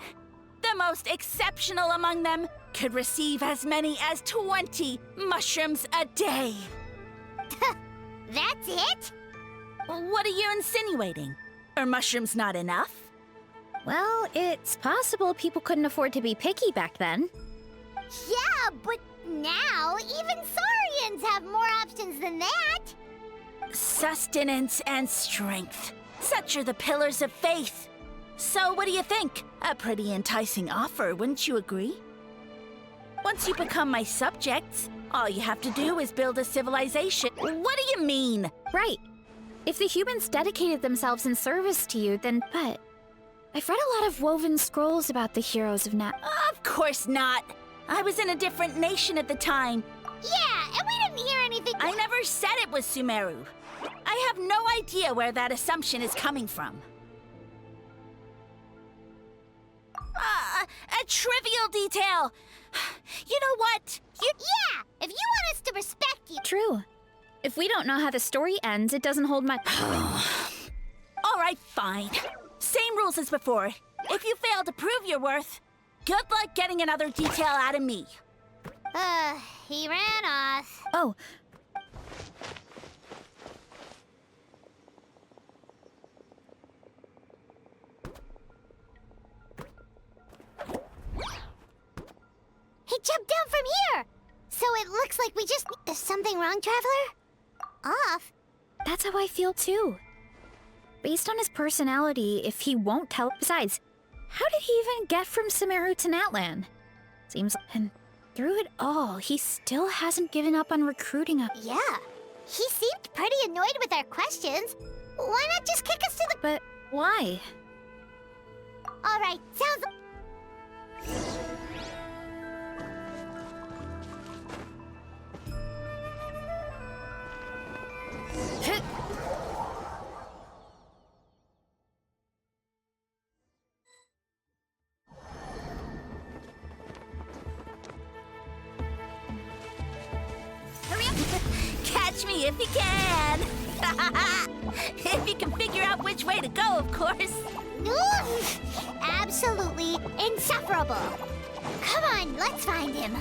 The most exceptional among them could receive as many as 20 mushrooms a day. That's it? What are you insinuating? Are mushrooms not enough? Well, it's possible people couldn't afford to be picky back then. Yeah, but now even Saurians have more options than that. Sustenance and strength. Such are the pillars of faith. So what do you think? A pretty enticing offer, wouldn't you agree? Once you become my subjects, all you have to do is build a civilization. What do you mean? Right. If the humans dedicated themselves in service to you, then... But... I've read a lot of woven scrolls about the heroes of Nat... Of course not. I was in a different nation at the time. Yeah, and we didn't hear anything. I never said it was Sumeru. I have no idea where that assumption is coming from. A trivial detail. You know what? Yeah, if you want us to respect you... True. If we don't know how the story ends, it doesn't hold much... All right, fine. Same rules as before. If you fail to prove your worth, good luck getting another detail out of me. He ran off. Oh. He jumped down from here! So it looks like we just... Is something wrong, Traveler? Off? That's how I feel too. Based on his personality, if he won't tell... Besides, how did he even get from Sumeru to Natlan? Seems... And through it all, he still hasn't given up on recruiting us. Yeah. He seemed pretty annoyed with our questions. Why not just kick us to the... But why? Alright, sounds... Catch me if you can. If you can figure out which way to go, of course. Absolutely insufferable. Come on, let's find him.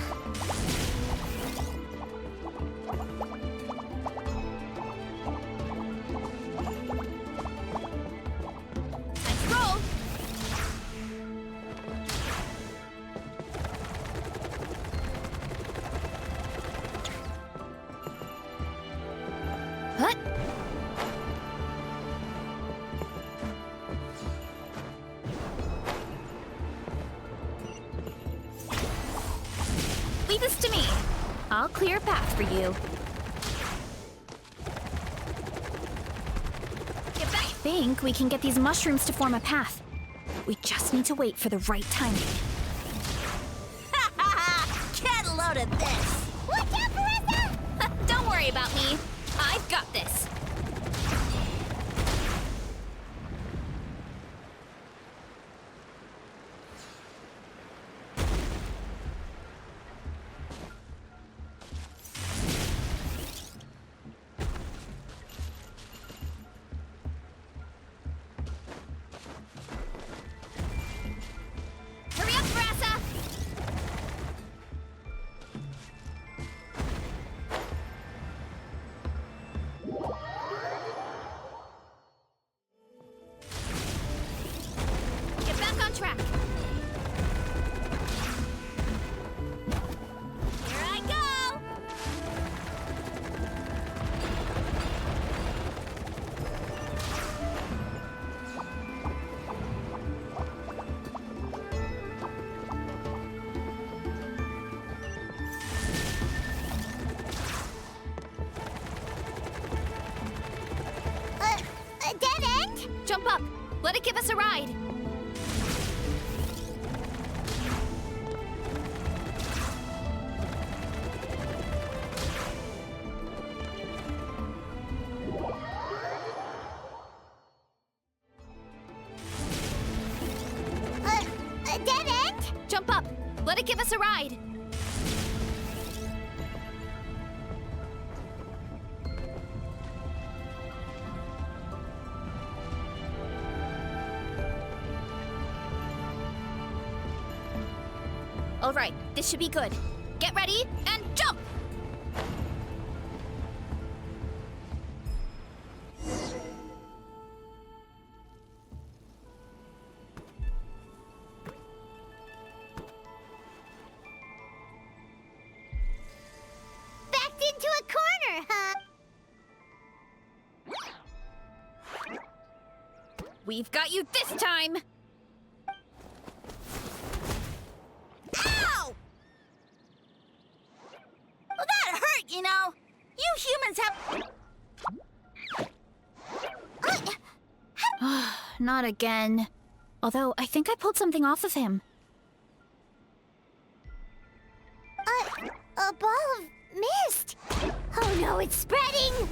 What? Leave this to me. I'll clear a path for you. I think we can get these mushrooms to form a path. We just need to wait for the right timing. Get a load of this! Watch out, Varesa! Don't worry about me. I've got this. Hurry up, Varesa! Get back on track. Here I go! A dead end? Jump up. Let it give us a ride. A dead end? Jump up. Let it give us a ride. All right, this should be good. Get ready and jump! Backed into a corner, huh? We've got you this time! Ow! Well, that hurt, you know. You humans have... Not again. Although, I think I pulled something off of him. A ball of mist. Oh no, it's spreading.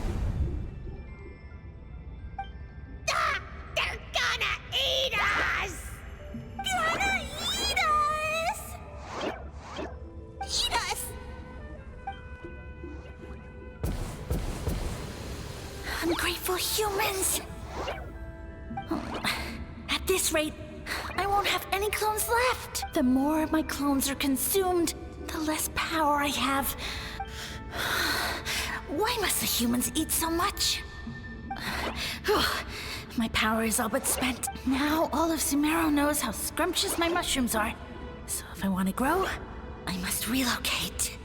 Ah, they're gonna eat us. Gonna eat us. Eat us. Ungrateful humans! At this rate, I won't have any clones left. The more my clones are consumed, the less power I have. Why must the humans eat so much? My power is all but spent. Now all of Sumero knows how scrumptious my mushrooms are. So if I want to grow, I must relocate.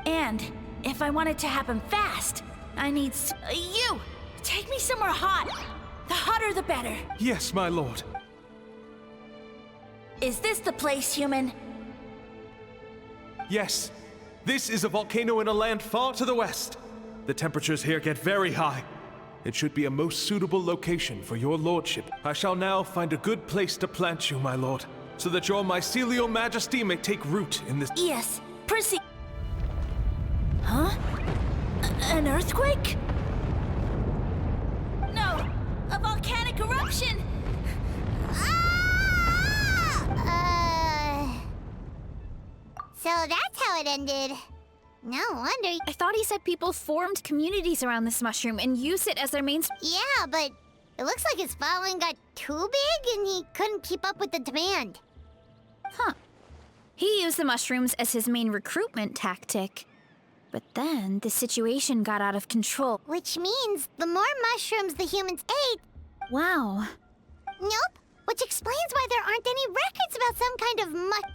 And if I want it to happen fast, I need you! Take me somewhere hot. The hotter the better. Yes, my lord. Is this the place, human? Yes. This is a volcano in a land far to the west. The temperatures here get very high. It should be a most suitable location for your lordship. I shall now find a good place to plant you, my lord, so that your mycelial majesty may take root in this— Yes, proceed. Huh? An earthquake? No, a volcanic eruption! So that's how it ended. No wonder. I thought he said people formed communities around this mushroom and used it as their main. Yeah, but it looks like his following got too big and he couldn't keep up with the demand. Huh. He used the mushrooms as his main recruitment tactic. But then the situation got out of control. Which means the more mushrooms the humans ate. Wow. Nope. Which explains why there aren't any records about some kind of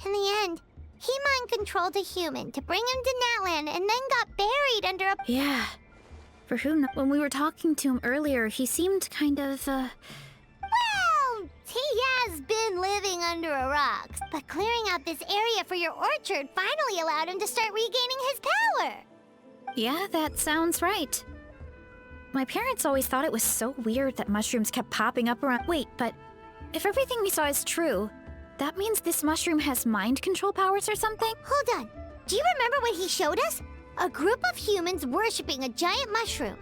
in the end. He mind controlled a human to bring him to Natlan and then got buried under a. Yeah. For who knows? When we were talking to him earlier, he seemed kind of, Well, he has been living under a rock. But clearing out this area for your orchard finally allowed him to start regaining his power. Yeah, that sounds right. My parents always thought it was so weird that mushrooms kept popping up around. Wait, but if everything we saw is true, that means this mushroom has mind control powers or something? Hold on. Do you remember what he showed us? A group of humans worshipping a giant mushroom.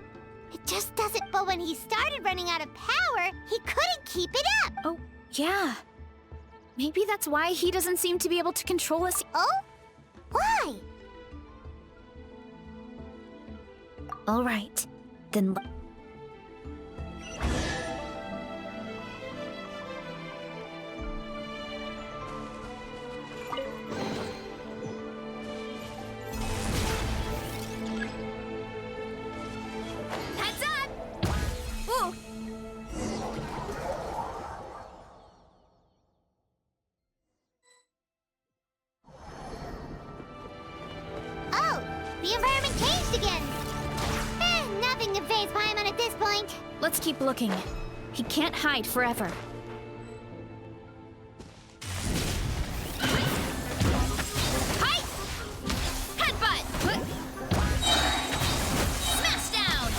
It just doesn't. But when he started running out of power, he couldn't keep it up. Oh, yeah. Maybe that's why he doesn't seem to be able to control us. Oh? Why? All right, then. Heads up! Ooh. Oh, the environment changed again. Nothing to phase Paimon at this point. Let's keep looking. He can't hide forever. Hi! Headbutt! Smash down!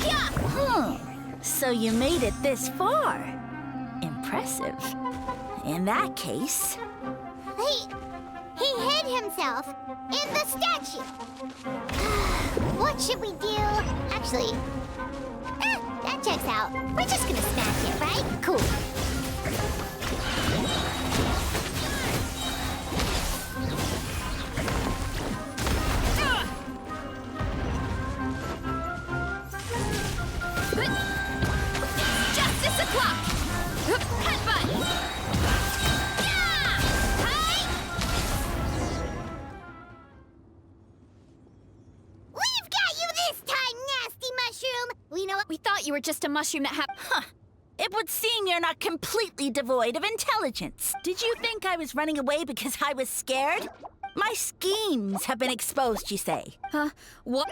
Yeah! So you made it this far. Impressive. In that case... He hid himself in the statue. What should we do? Actually, that checks out. We're just gonna smash it, right? Cool. Justice o'clock! Headbutt! Yeah! Hi! We've got you this time, nasty mushroom! We know what We thought you were just a mushroom that had. It would seem you're not completely devoid of intelligence. Did you think I was running away because I was scared? My schemes have been exposed, you say. What?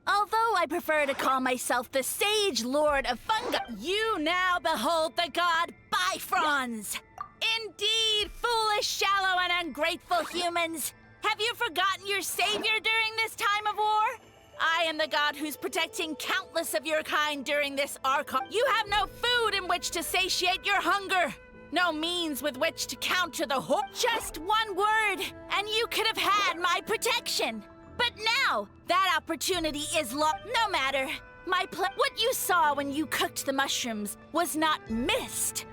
Although I prefer to call myself the Sage Lord of Fungi, you now behold the god Bifrons. Indeed, foolish, shallow, and ungrateful humans. Have you forgotten your savior during this time of war? I am the god who's protecting countless of your kind during this Archon. You have no food in which to satiate your hunger. No means with which to counter the horde. Just one word, and you could have had my protection. But now, that opportunity is lost. No matter. What you saw when you cooked the mushrooms was not mist,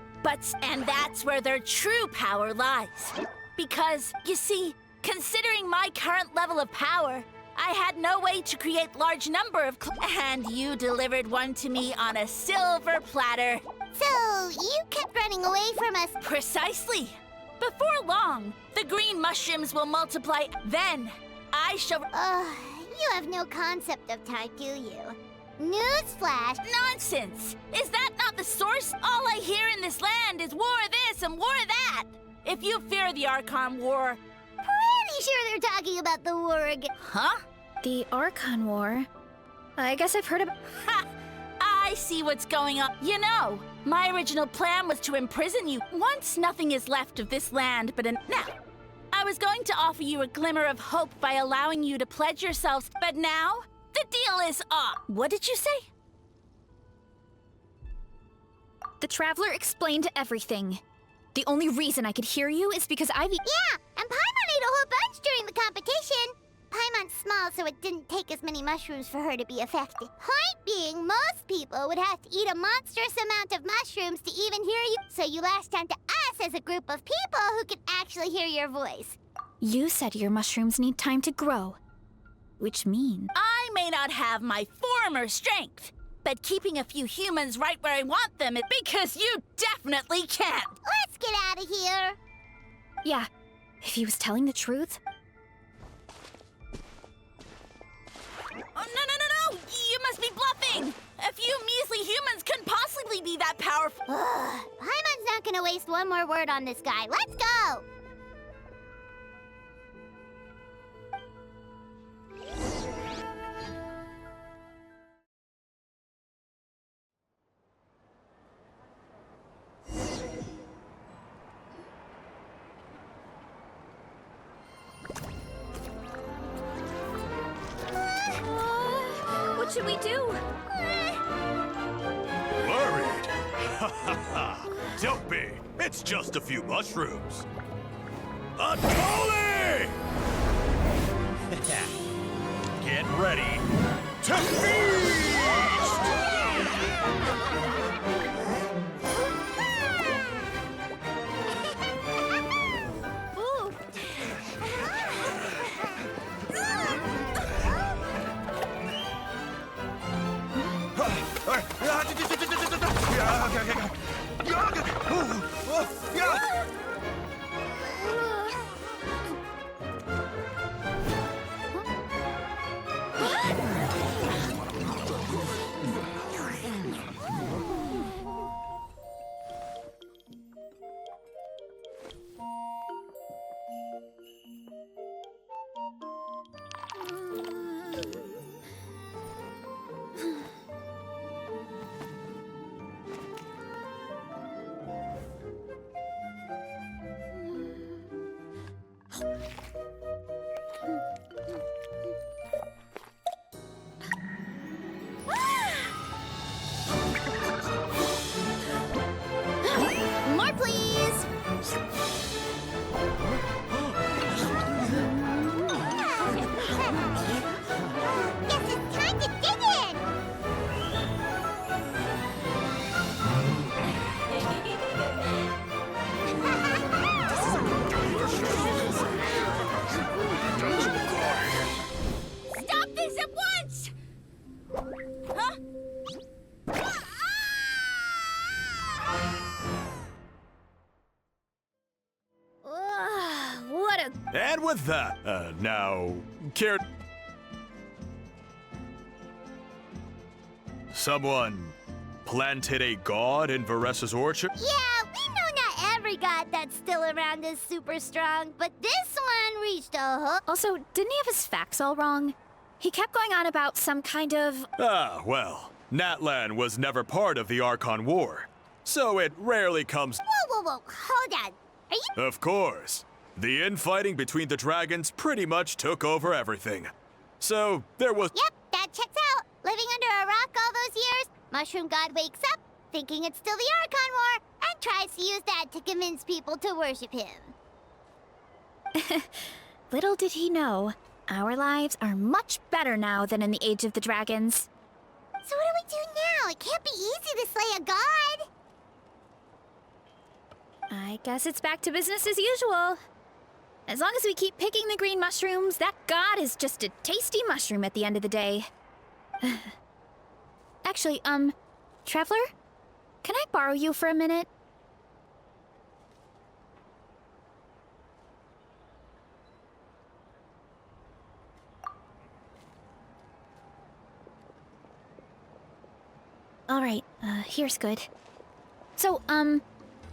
and that's where their true power lies. Because, you see, considering my current level of power, I had no way to create large number of and you delivered one to me on a silver platter. So, you kept running away from us. Precisely. Before long, the green mushrooms will multiply. Then, I shall... You have no concept of time, do you? Newsflash! Nonsense! Is that not the source? All I hear in this land is war this and war that. If you fear the Archon War... Pretty sure they're talking about the war again. Huh? The Archon War? I guess I've heard about. Ha! I see what's going on. You know, my original plan was to imprison you once nothing is left of this land but now, I was going to offer you a glimmer of hope by allowing you to pledge yourselves, but now, the deal is off. What did you say? The Traveler explained everything. The only reason I could hear you is because Ivy. Yeah, and Paimon ate a whole bunch during the competition. Paimon's small, so it didn't take as many mushrooms for her to be affected. Point being, most people would have to eat a monstrous amount of mushrooms to even hear you. So you latched onto us as a group of people who could actually hear your voice. You said your mushrooms need time to grow. Which means... I may not have my former strength, but keeping a few humans right where I want them is because you definitely can't. Let's get out of here. Yeah, if he was telling the truth... Oh, no! You must be bluffing! A few measly humans couldn't possibly be that powerful. Paimon's not gonna waste one more word on this guy. Let's go! What should we do? Worried? Ha ha ha! Don't be. It's just a few mushrooms. Atoli! Get ready to feast! Ooh. More, please. Guess it's time to dig in. Stop this at once! Huh? What a... And with that, now, care... Someone planted a god in Varesa's orchard? Yeah, we know not every god that's still around is super strong, but this one reached a hook. Also, didn't he have his facts all wrong? He kept going on about some kind of... Ah, well, Natlan was never part of the Archon War, so it rarely comes... Whoa, hold on. Are you... Of course. The infighting between the dragons pretty much took over everything. So, there was... Yep, that checks out. Living under a rock all those years, Mushroom God wakes up, thinking it's still the Archon War, and tries to use that to convince people to worship him. Little did he know, our lives are much better now than in the Age of the Dragons. So what do we do now? It can't be easy to slay a god. I guess it's back to business as usual. As long as we keep picking the green mushrooms, that god is just a tasty mushroom at the end of the day. Actually, Traveler? Can I borrow you for a minute? Alright, here's good. So,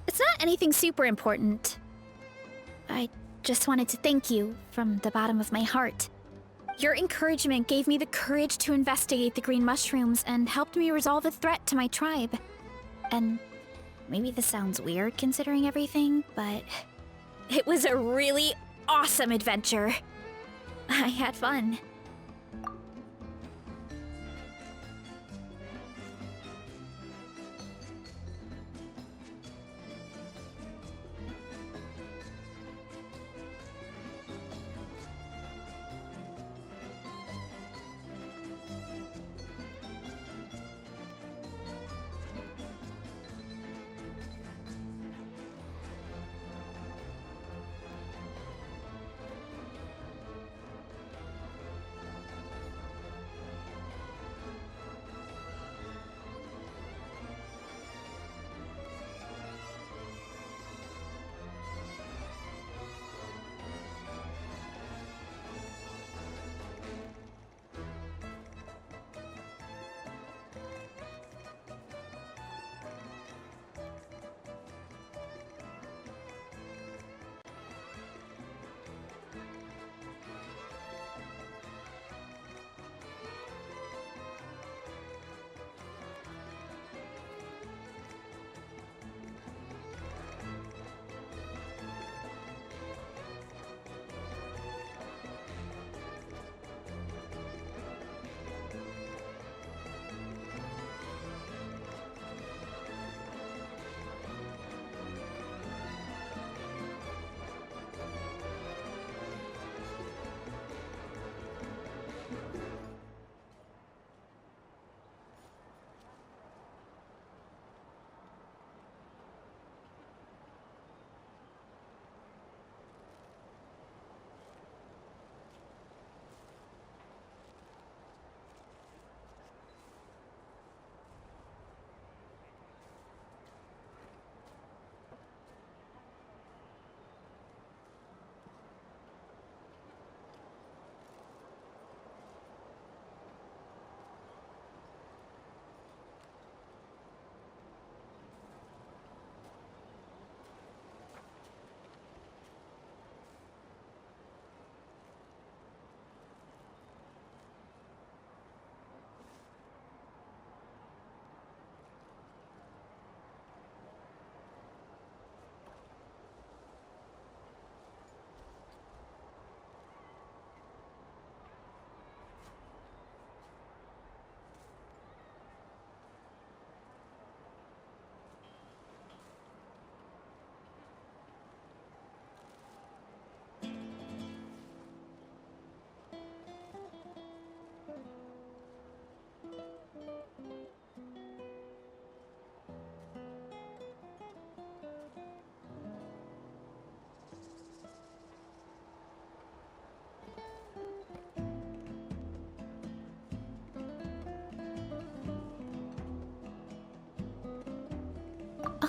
it's not anything super important. I just wanted to thank you from the bottom of my heart. Your encouragement gave me the courage to investigate the green mushrooms and helped me resolve a threat to my tribe. And maybe this sounds weird considering everything, but it was a really awesome adventure. I had fun.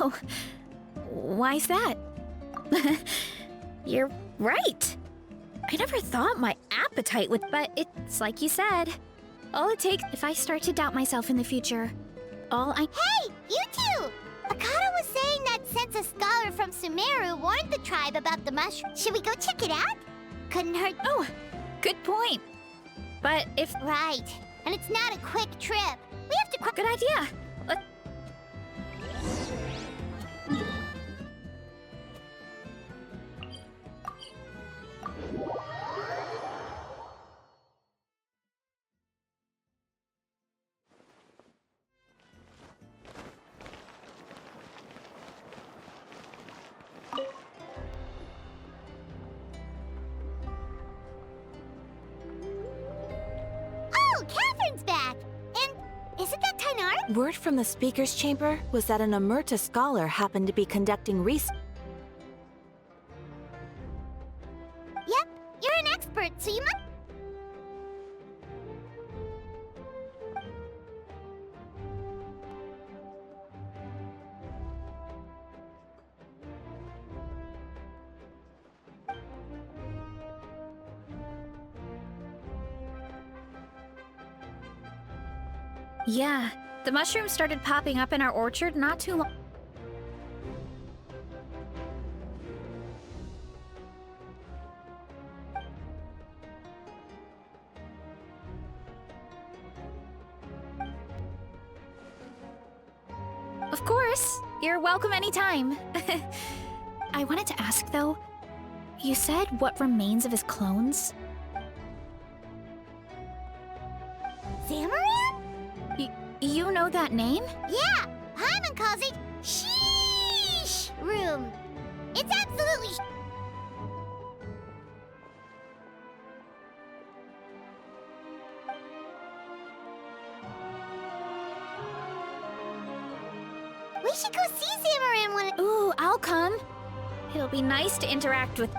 Oh, why's that? You're right. I never thought my appetite would, but it's like you said. All it takes if I start to doubt myself in the future. Hey, you two! Akata was saying that since a scholar from Sumeru warned the tribe about the mushroom, should we go check it out? Couldn't hurt. Oh, good point. But if... Right. And it's not a quick trip. We have to... Good idea. Oh, Catherine's back! And isn't that Tynara? Word from the speaker's chamber was that an Emerta scholar happened to be conducting research. Yep, you're an expert, so you must... Yeah, the mushrooms started popping up in our orchard not too long. Of course, you're welcome anytime. I wanted to ask though, you said what remains of his clones? Zamaran? You know that name? Yeah, Paimon calls it Sheesh Room. It's absolutely We should go see Zamaran when Ooh, I'll come. It'll be nice to interact with...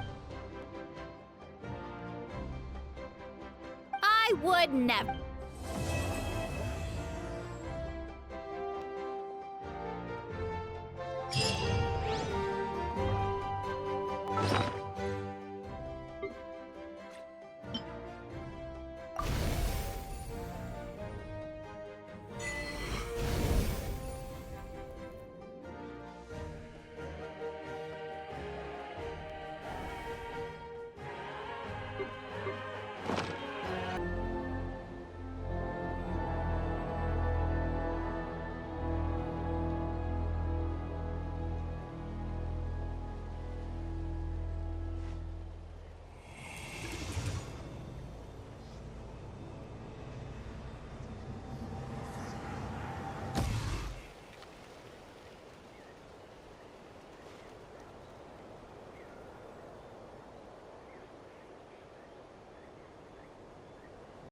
I would never...